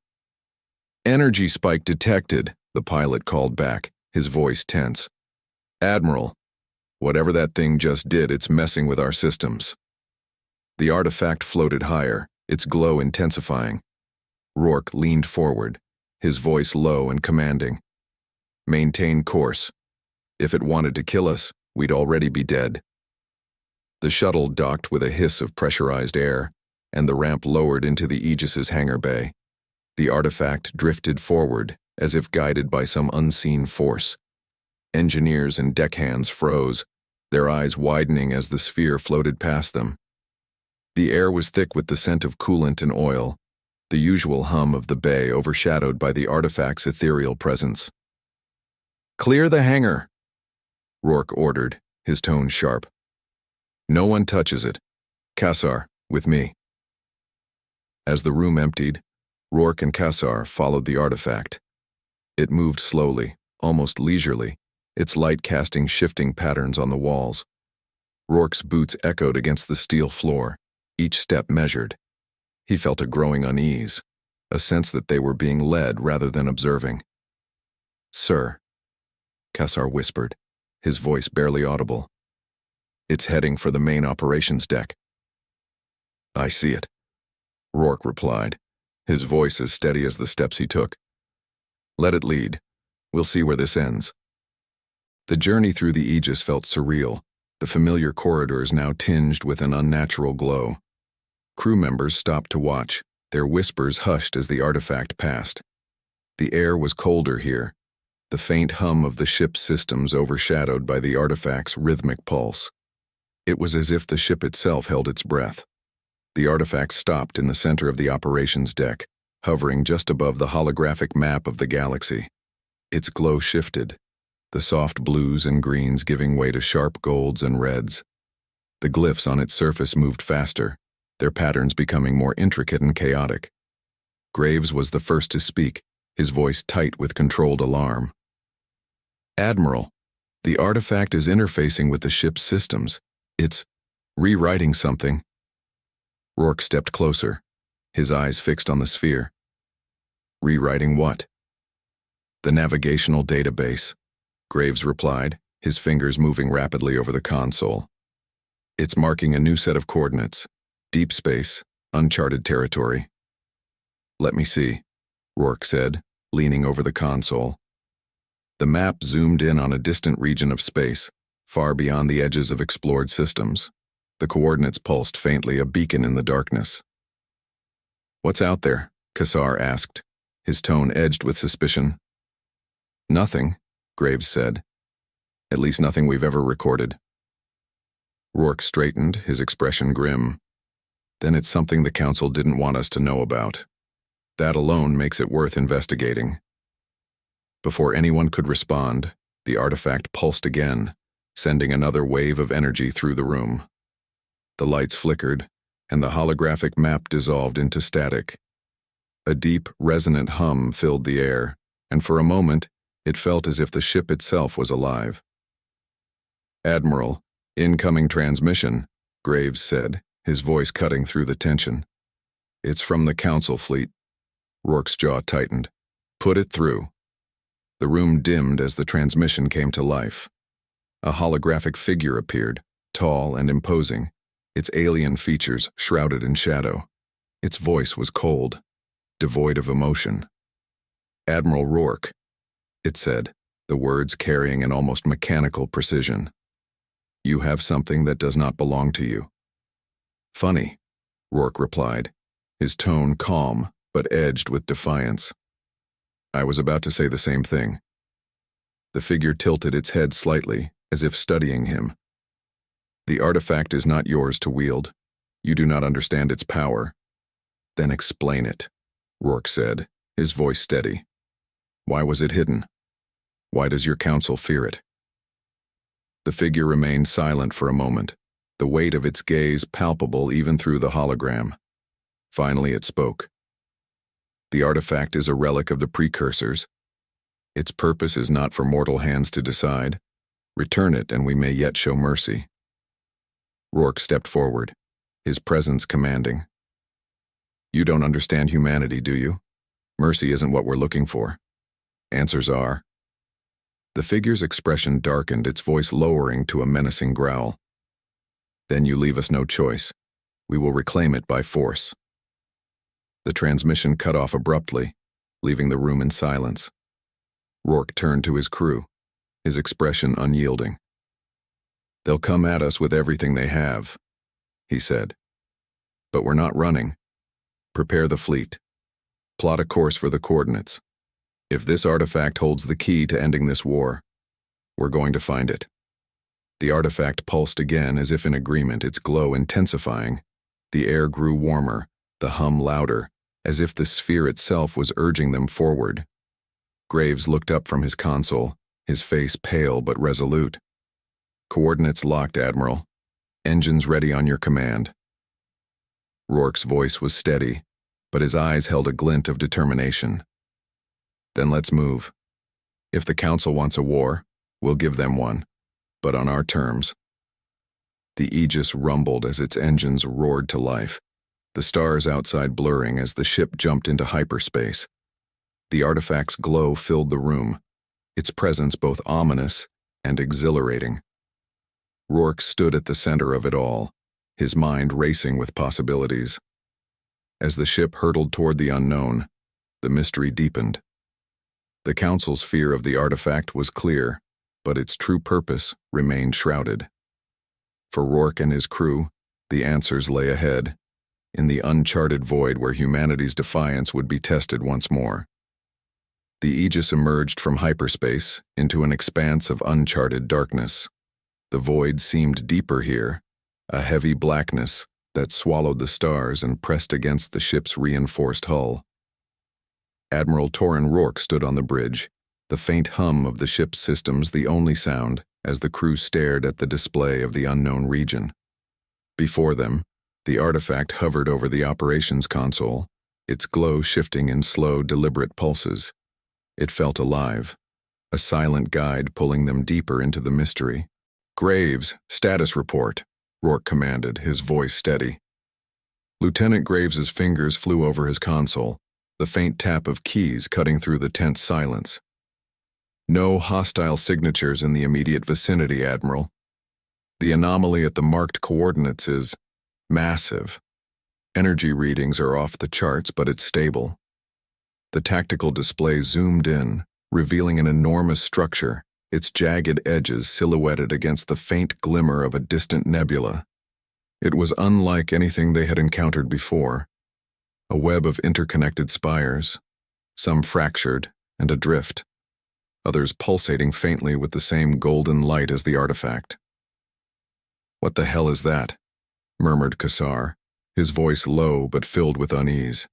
"Energy spike detected," the pilot called back, his voice tense. "Admiral, whatever that thing just did, it's messing with our systems." The artifact floated higher, its glow intensifying. Rourke leaned forward, his voice low and commanding. "Maintain course. If it wanted to kill us, we'd already be dead." The shuttle docked with a hiss of pressurized air, and the ramp lowered into the Aegis's hangar bay. The artifact drifted forward, as if guided by some unseen force. Engineers and deckhands froze, their eyes widening as the sphere floated past them. The air was thick with the scent of coolant and oil, the usual hum of the bay overshadowed by the artifact's ethereal presence. "Clear the hangar," Rourke ordered, his tone sharp. "No one touches it. Cassar, with me." As the room emptied, Rourke and Cassar followed the artifact. It moved slowly, almost leisurely, its light casting shifting patterns on the walls. Rourke's boots echoed against the steel floor, each step measured. He felt a growing unease, a sense that they were being led rather than observing. "Sir," Cassar whispered, his voice barely audible. "It's heading for the main operations deck." "I see it," Rourke replied, his voice as steady as the steps he took. "Let it lead. We'll see where this ends." The journey through the Aegis felt surreal, the familiar corridors now tinged with an unnatural glow. Crew members stopped to watch, their whispers hushed as the artifact passed. The air was colder here, the faint hum of the ship's systems overshadowed by the artifact's rhythmic pulse. It was as if the ship itself held its breath. The artifact stopped in the center of the operations deck, hovering just above the holographic map of the galaxy. Its glow shifted, the soft blues and greens giving way to sharp golds and reds. The glyphs on its surface moved faster, their patterns becoming more intricate and chaotic. Graves was the first to speak, his voice tight with controlled alarm. "Admiral, the artifact is interfacing with the ship's systems. It's rewriting something." Rourke stepped closer, his eyes fixed on the sphere. "Rewriting what?" "The navigational database," Graves replied, his fingers moving rapidly over the console. "It's marking a new set of coordinates. Deep space, uncharted territory." "Let me see," Rourke said, leaning over the console. The map zoomed in on a distant region of space, far beyond the edges of explored systems. The coordinates pulsed faintly, a beacon in the darkness. "What's out there?" Kassar asked, his tone edged with suspicion. "Nothing," Graves said. "At least nothing we've ever recorded." Rourke straightened, his expression grim. "Then it's something the Council didn't want us to know about. That alone makes it worth investigating." Before anyone could respond, the artifact pulsed again, sending another wave of energy through the room. The lights flickered, and the holographic map dissolved into static. A deep, resonant hum filled the air, and for a moment, it felt as if the ship itself was alive. "Admiral, incoming transmission," Graves said, his voice cutting through the tension. "It's from the Council fleet." Rourke's jaw tightened. "Put it through." The room dimmed as the transmission came to life. A holographic figure appeared, tall and imposing, its alien features shrouded in shadow. Its voice was cold, devoid of emotion. "Admiral Rourke," it said, the words carrying an almost mechanical precision. "You have something that does not belong to you." "Funny," Rourke replied, his tone calm but edged with defiance. "I was about to say the same thing." The figure tilted its head slightly, as if studying him. "The artifact is not yours to wield. You do not understand its power." "Then explain it," Rourke said, his voice steady. "Why was it hidden? Why does your council fear it?" The figure remained silent for a moment, the weight of its gaze palpable even through the hologram. Finally it spoke. "The artifact is a relic of the Precursors. Its purpose is not for mortal hands to decide. Return it and we may yet show mercy." Rourke stepped forward, his presence commanding. "You don't understand humanity, do you? Mercy isn't what we're looking for. Answers are." The figure's expression darkened, its voice lowering to a menacing growl. "Then you leave us no choice. We will reclaim it by force." The transmission cut off abruptly, leaving the room in silence. Rourke turned to his crew, his expression unyielding. "They'll come at us with everything they have," he said. "But we're not running. Prepare the fleet. Plot a course for the coordinates. If this artifact holds the key to ending this war, we're going to find it." The artifact pulsed again as if in agreement, its glow intensifying. The air grew warmer, the hum louder, as if the sphere itself was urging them forward. Graves looked up from his console, his face pale but resolute. "Coordinates locked, Admiral. Engines ready on your command." Rourke's voice was steady, but his eyes held a glint of determination. "Then let's move. If the Council wants a war, we'll give them one, but on our terms." The Aegis rumbled as its engines roared to life, the stars outside blurring as the ship jumped into hyperspace. The artifact's glow filled the room, its presence both ominous and exhilarating. Rourke stood at the center of it all, his mind racing with possibilities. As the ship hurtled toward the unknown, the mystery deepened. The Council's fear of the artifact was clear, but its true purpose remained shrouded. For Rourke and his crew, the answers lay ahead, in the uncharted void where humanity's defiance would be tested once more. The Aegis emerged from hyperspace into an expanse of uncharted darkness. The void seemed deeper here, a heavy blackness that swallowed the stars and pressed against the ship's reinforced hull. Admiral Torran Rourke stood on the bridge, the faint hum of the ship's systems the only sound as the crew stared at the display of the unknown region. Before them, the artifact hovered over the operations console, its glow shifting in slow, deliberate pulses. It felt alive, a silent guide pulling them deeper into the mystery. "Graves, status report," Rourke commanded, his voice steady. Lieutenant Graves's fingers flew over his console, the faint tap of keys cutting through the tense silence. "No hostile signatures in the immediate vicinity, Admiral. The anomaly at the marked coordinates is massive. Energy readings are off the charts, but it's stable." The tactical display zoomed in, revealing an enormous structure, its jagged edges silhouetted against the faint glimmer of a distant nebula. It was unlike anything they had encountered before. A web of interconnected spires, some fractured and adrift, others pulsating faintly with the same golden light as the artifact. "What the hell is that?" murmured Kassar, his voice low but filled with unease.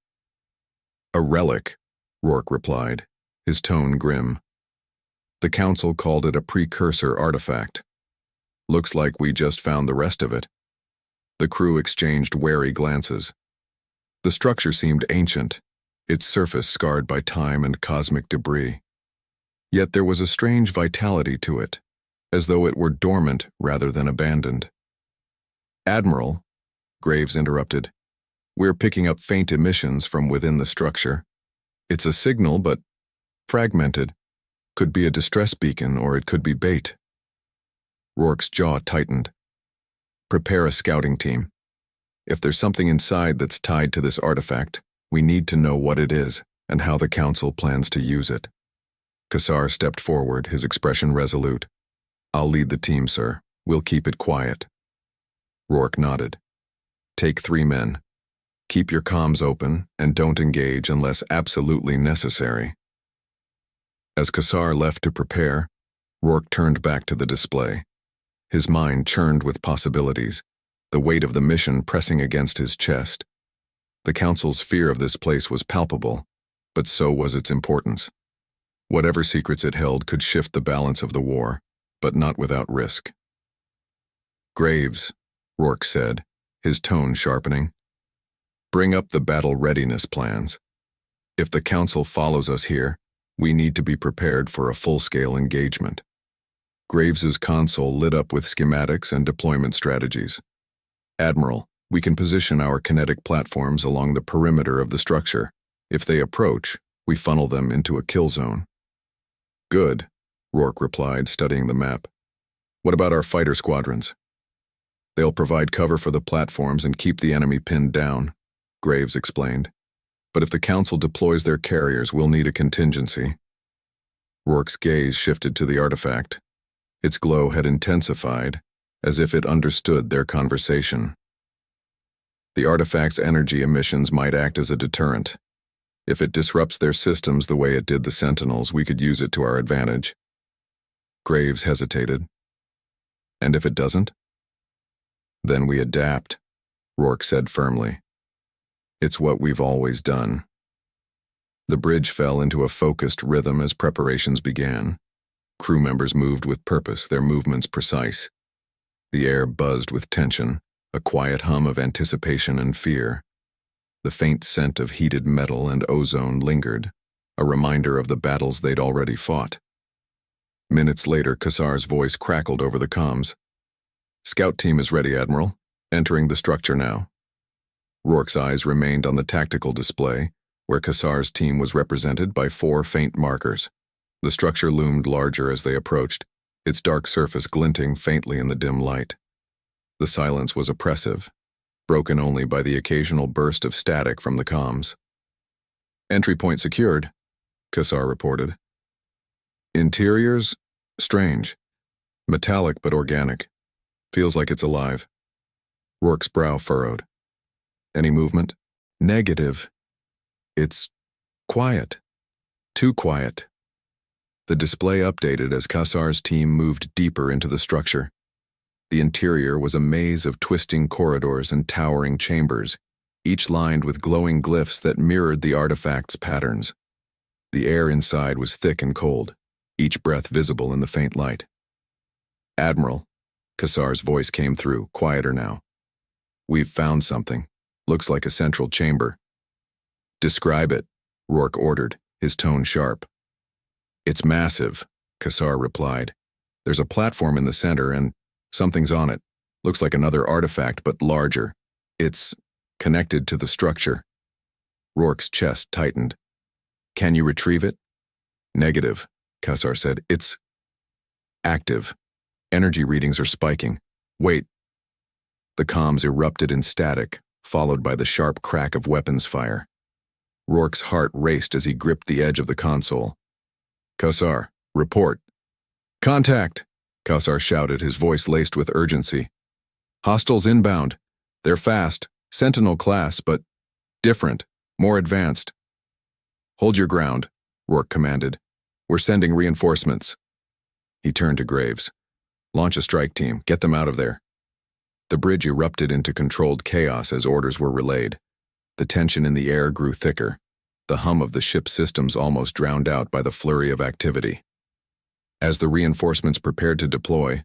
"A relic," Rourke replied, his tone grim. "The Council called it a Precursor artifact. Looks like we just found the rest of it." The crew exchanged wary glances. The structure seemed ancient, its surface scarred by time and cosmic debris. Yet there was a strange vitality to it, as though it were dormant rather than abandoned. "Admiral," Graves interrupted, "we're picking up faint emissions from within the structure. It's a signal, but fragmented. Could be a distress beacon, or it could be bait." Rourke's jaw tightened. "Prepare a scouting team. If there's something inside that's tied to this artifact, we need to know what it is and how the Council plans to use it." Kassar stepped forward, his expression resolute. "I'll lead the team, sir. We'll keep it quiet." Rourke nodded. "Take 3 men. Keep your comms open and don't engage unless absolutely necessary." As Kassar left to prepare, Rourke turned back to the display. His mind churned with possibilities, the weight of the mission pressing against his chest. The Council's fear of this place was palpable, but so was its importance. Whatever secrets it held could shift the balance of the war, but not without risk. "Graves," Rourke said, his tone sharpening, "bring up the battle readiness plans. If the Council follows us here, we need to be prepared for a full-scale engagement." Graves's console lit up with schematics and deployment strategies. "Admiral, we can position our kinetic platforms along the perimeter of the structure. If they approach, we funnel them into a kill zone." "Good," Rourke replied, studying the map. "What about our fighter squadrons?" "They'll provide cover for the platforms and keep the enemy pinned down," Graves explained. "But if the Council deploys their carriers, we'll need a contingency." Rourke's gaze shifted to the artifact. Its glow had intensified, as if it understood their conversation. "The artifact's energy emissions might act as a deterrent. If it disrupts their systems the way it did the Sentinels, we could use it to our advantage." Graves hesitated. "And if it doesn't?" "Then we adapt," Rourke said firmly. "It's what we've always done." The bridge fell into a focused rhythm as preparations began. Crew members moved with purpose, their movements precise. The air buzzed with tension, a quiet hum of anticipation and fear. The faint scent of heated metal and ozone lingered, a reminder of the battles they'd already fought. Minutes later, Kassar's voice crackled over the comms. "Scout team is ready, Admiral. Entering the structure now." Rourke's eyes remained on the tactical display, where Kassar's team was represented by 4 faint markers. The structure loomed larger as they approached, its dark surface glinting faintly in the dim light. The silence was oppressive, broken only by the occasional burst of static from the comms. "Entry point secured," Kassar reported. "Interiors? Strange. Metallic but organic. Feels like it's alive." Rourke's brow furrowed. "Any movement?" "Negative. It's quiet. Too quiet." The display updated as Kassar's team moved deeper into the structure. The interior was a maze of twisting corridors and towering chambers, each lined with glowing glyphs that mirrored the artifact's patterns. The air inside was thick and cold, each breath visible in the faint light. "Admiral," Kassar's voice came through, quieter now. "We've found something. Looks like a central chamber." "Describe it," Rourke ordered, his tone sharp. "It's massive," Kassar replied. "There's a platform in the center and something's on it. Looks like another artifact, but larger. It's connected to the structure." Rourke's chest tightened. "Can you retrieve it?" "Negative," Kassar said. "It's active. Energy readings are spiking. Wait." The comms erupted in static, followed by the sharp crack of weapons fire. Rourke's heart raced as he gripped the edge of the console. "Kassar, report." "Contact!" Kassar shouted, his voice laced with urgency. "Hostiles inbound. They're fast, Sentinel class, but different, more advanced. Hold your ground, Rourke commanded. We're sending reinforcements. He turned to Graves. Launch a strike team, get them out of there. The bridge erupted into controlled chaos as orders were relayed. The tension in the air grew thicker, the hum of the ship's systems almost drowned out by the flurry of activity. As the reinforcements prepared to deploy,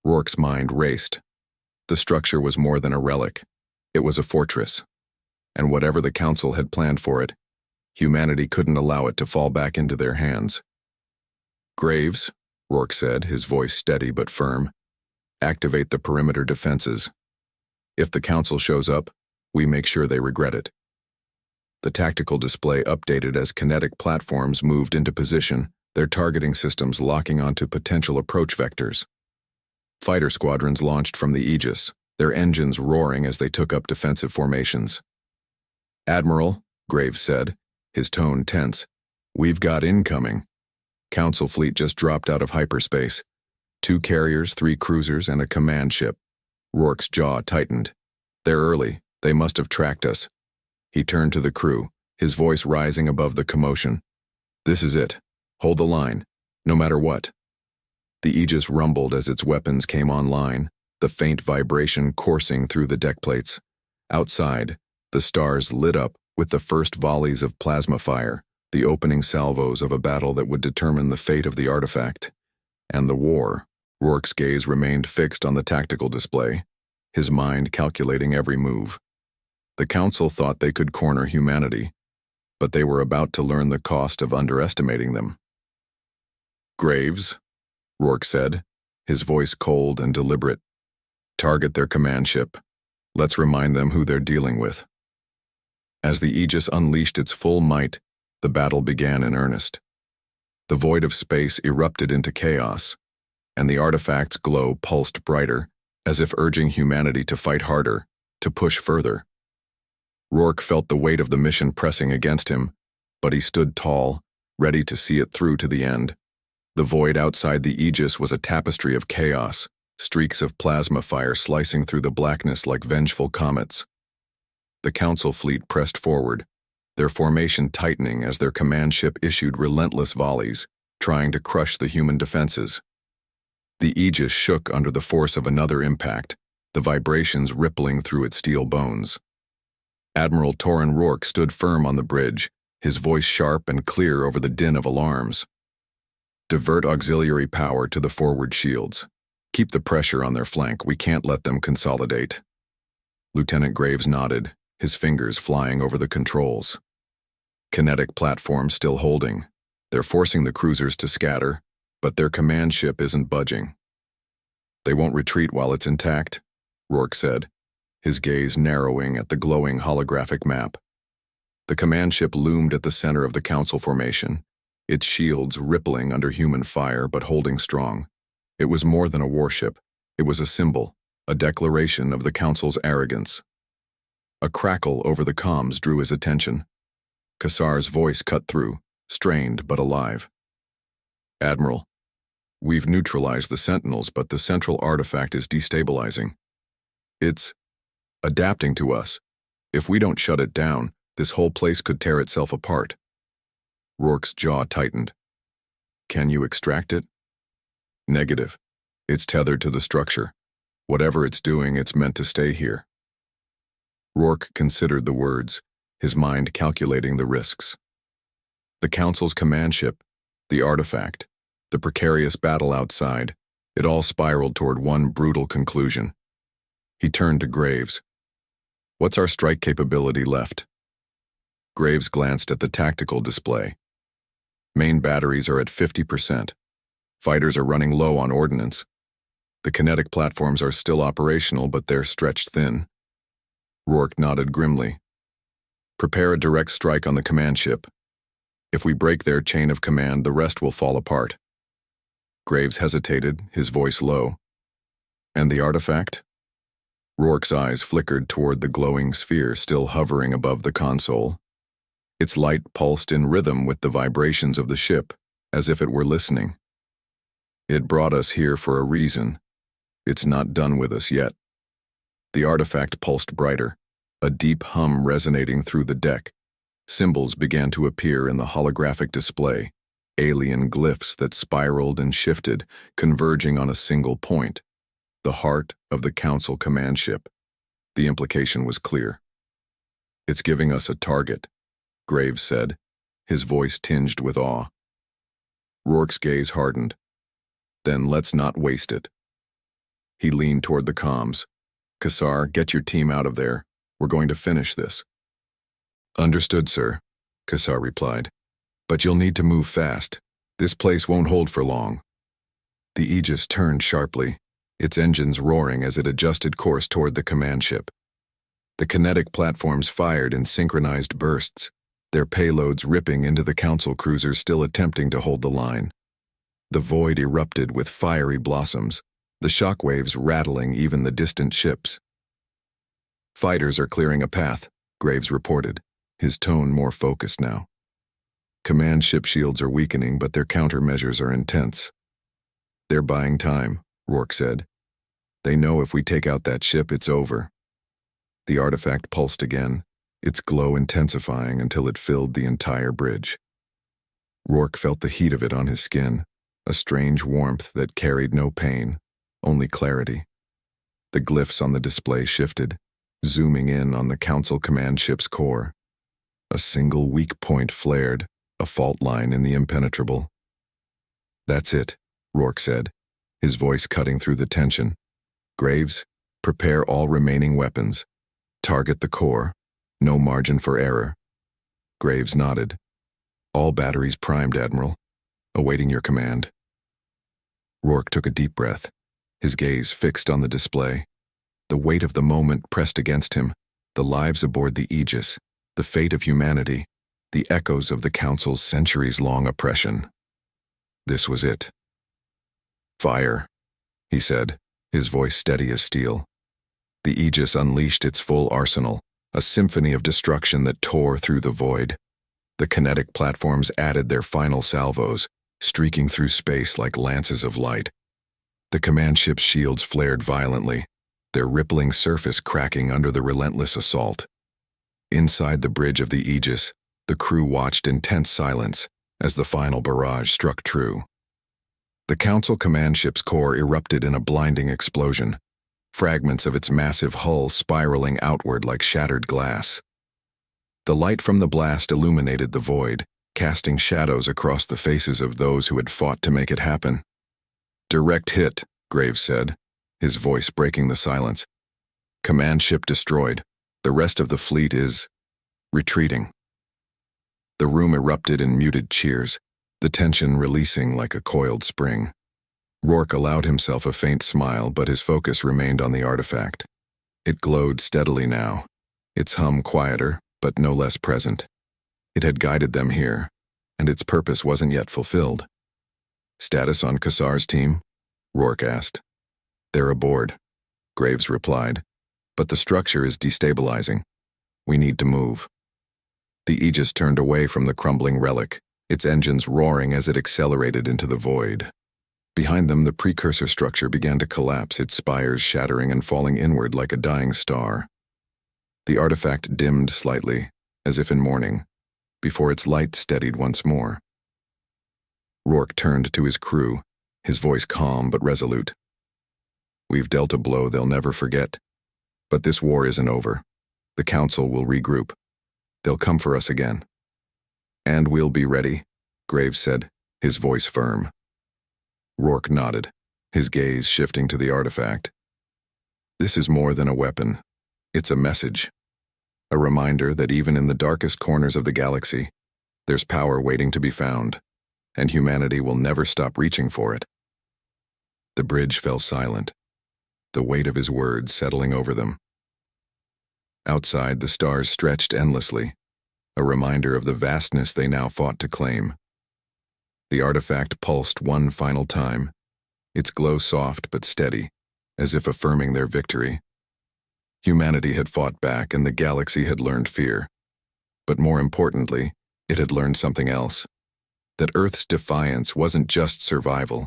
Rourke's mind raced. The structure was more than a relic. It was a fortress. And whatever the Council had planned for it, humanity couldn't allow it to fall back into their hands. Graves, Rourke said, his voice steady but firm, activate the perimeter defenses. If the Council shows up, we make sure they regret it. The tactical display updated as kinetic platforms moved into position, their targeting systems locking onto potential approach vectors. Fighter squadrons launched from the Aegis, their engines roaring as they took up defensive formations. Admiral, Graves said, his tone tense, we've got incoming. Council fleet just dropped out of hyperspace. 2 carriers, 3 cruisers, and a command ship. Rourke's jaw tightened. They're early. They must have tracked us. He turned to the crew, his voice rising above the commotion. This is it. Hold the line, no matter what. The Aegis rumbled as its weapons came online, the faint vibration coursing through the deck plates. Outside, the stars lit up with the first volleys of plasma fire, the opening salvos of a battle that would determine the fate of the artifact. And the war. Rourke's gaze remained fixed on the tactical display, his mind calculating every move. The Council thought they could corner humanity, but they were about to learn the cost of underestimating them. Graves, Rourke said, his voice cold and deliberate. Target their command ship. Let's remind them who they're dealing with. As the Aegis unleashed its full might, the battle began in earnest. The void of space erupted into chaos, and the artifact's glow pulsed brighter, as if urging humanity to fight harder, to push further. Rourke felt the weight of the mission pressing against him, but he stood tall, ready to see it through to the end. The void outside the Aegis was a tapestry of chaos, streaks of plasma fire slicing through the blackness like vengeful comets. The Council fleet pressed forward, their formation tightening as their command ship issued relentless volleys, trying to crush the human defenses. The Aegis shook under the force of another impact, the vibrations rippling through its steel bones. Admiral Torran Rourke stood firm on the bridge, his voice sharp and clear over the din of alarms. Divert auxiliary power to the forward shields. Keep the pressure on their flank. We can't let them consolidate. Lieutenant Graves nodded, his fingers flying over the controls. Kinetic platform still holding. They're forcing the cruisers to scatter, but their command ship isn't budging. They won't retreat while it's intact, Rourke said, his gaze narrowing at the glowing holographic map. The command ship loomed at the center of the Council formation, its shields rippling under human fire but holding strong. It was more than a warship. It was a symbol, a declaration of the Council's arrogance. A crackle over the comms drew his attention. Kassar's voice cut through, strained but alive. Admiral, we've neutralized the Sentinels, but the central artifact is destabilizing. It's adapting to us. If we don't shut it down, this whole place could tear itself apart. Rourke's jaw tightened. Can you extract it? Negative. It's tethered to the structure. Whatever it's doing, it's meant to stay here. Rourke considered the words, his mind calculating the risks. The Council's command ship, the artifact, the precarious battle outside, it all spiraled toward one brutal conclusion. He turned to Graves. What's our strike capability left? Graves glanced at the tactical display. Main batteries are at 50%. Fighters are running low on ordnance. The kinetic platforms are still operational, but they're stretched thin. Rourke nodded grimly. Prepare a direct strike on the command ship. If we break their chain of command, the rest will fall apart. Graves hesitated, his voice low. And the artifact? Rourke's eyes flickered toward the glowing sphere still hovering above the console. Its light pulsed in rhythm with the vibrations of the ship, as if it were listening. It brought us here for a reason. It's not done with us yet. The artifact pulsed brighter, a deep hum resonating through the deck. Symbols began to appear in the holographic display, alien glyphs that spiraled and shifted, converging on a single point, the heart of the Council command ship. The implication was clear. "It's giving us a target," Graves said, his voice tinged with awe. Rourke's gaze hardened. "Then let's not waste it." He leaned toward the comms. "Kassar, get your team out of there. We're going to finish this." "Understood, sir," Kassar replied. "But you'll need to move fast. This place won't hold for long." The Aegis turned sharply, its engines roaring as it adjusted course toward the command ship. The kinetic platforms fired in synchronized bursts, their payloads ripping into the Council cruisers still attempting to hold the line. The void erupted with fiery blossoms, the shockwaves rattling even the distant ships. "Fighters are clearing a path," Graves reported, his tone more focused now. "Command ship shields are weakening, but their countermeasures are intense." "They're buying time," Rourke said. "They know if we take out that ship, it's over." The artifact pulsed again, its glow intensifying until it filled the entire bridge. Rourke felt the heat of it on his skin, a strange warmth that carried no pain, only clarity. The glyphs on the display shifted, zooming in on the Council command ship's core. A single weak point flared, a fault line in the impenetrable. "That's it," Rourke said, his voice cutting through the tension. "Graves, prepare all remaining weapons. Target the core. No margin for error." Graves nodded. "All batteries primed, Admiral. Awaiting your command." Rourke took a deep breath, his gaze fixed on the display. The weight of the moment pressed against him, the lives aboard the Aegis, the fate of humanity, the echoes of the Council's centuries-long oppression. This was it. "Fire," he said, his voice steady as steel. The Aegis unleashed its full arsenal, a symphony of destruction that tore through the void. The kinetic platforms added their final salvos, streaking through space like lances of light. The command ship's shields flared violently, their rippling surface cracking under the relentless assault. Inside the bridge of the Aegis, the crew watched in tense silence as the final barrage struck true. The Council command ship's core erupted in a blinding explosion, fragments of its massive hull spiraling outward like shattered glass. The light from the blast illuminated the void, casting shadows across the faces of those who had fought to make it happen. "Direct hit," Graves said, his voice breaking the silence. "Command ship destroyed. The rest of the fleet is retreating." The room erupted in muted cheers, the tension releasing like a coiled spring. Rourke allowed himself a faint smile, but his focus remained on the artifact. It glowed steadily now, its hum quieter, but no less present. It had guided them here, and its purpose wasn't yet fulfilled. "Status on Kassar's team?" Rourke asked. "They're aboard," Graves replied, "but the structure is destabilizing. We need to move." The Aegis turned away from the crumbling relic, its engines roaring as it accelerated into the void. Behind them, the Precursor structure began to collapse, its spires shattering and falling inward like a dying star. The artifact dimmed slightly, as if in mourning, before its light steadied once more. Rourke turned to his crew, his voice calm but resolute. "We've dealt a blow they'll never forget. But this war isn't over. The Council will regroup. They'll come for us again." "And we'll be ready," Graves said, his voice firm. Rourke nodded, his gaze shifting to the artifact. "This is more than a weapon. It's a message. A reminder that even in the darkest corners of the galaxy, there's power waiting to be found, and humanity will never stop reaching for it." The bridge fell silent, the weight of his words settling over them. Outside, the stars stretched endlessly, a reminder of the vastness they now fought to claim. The artifact pulsed one final time, its glow soft but steady, as if affirming their victory. Humanity had fought back and the galaxy had learned fear. But more importantly, it had learned something else. That Earth's defiance wasn't just survival.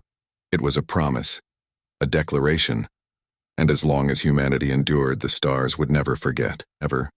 It was a promise, a declaration, And as long as humanity endured, the stars would never forget, ever.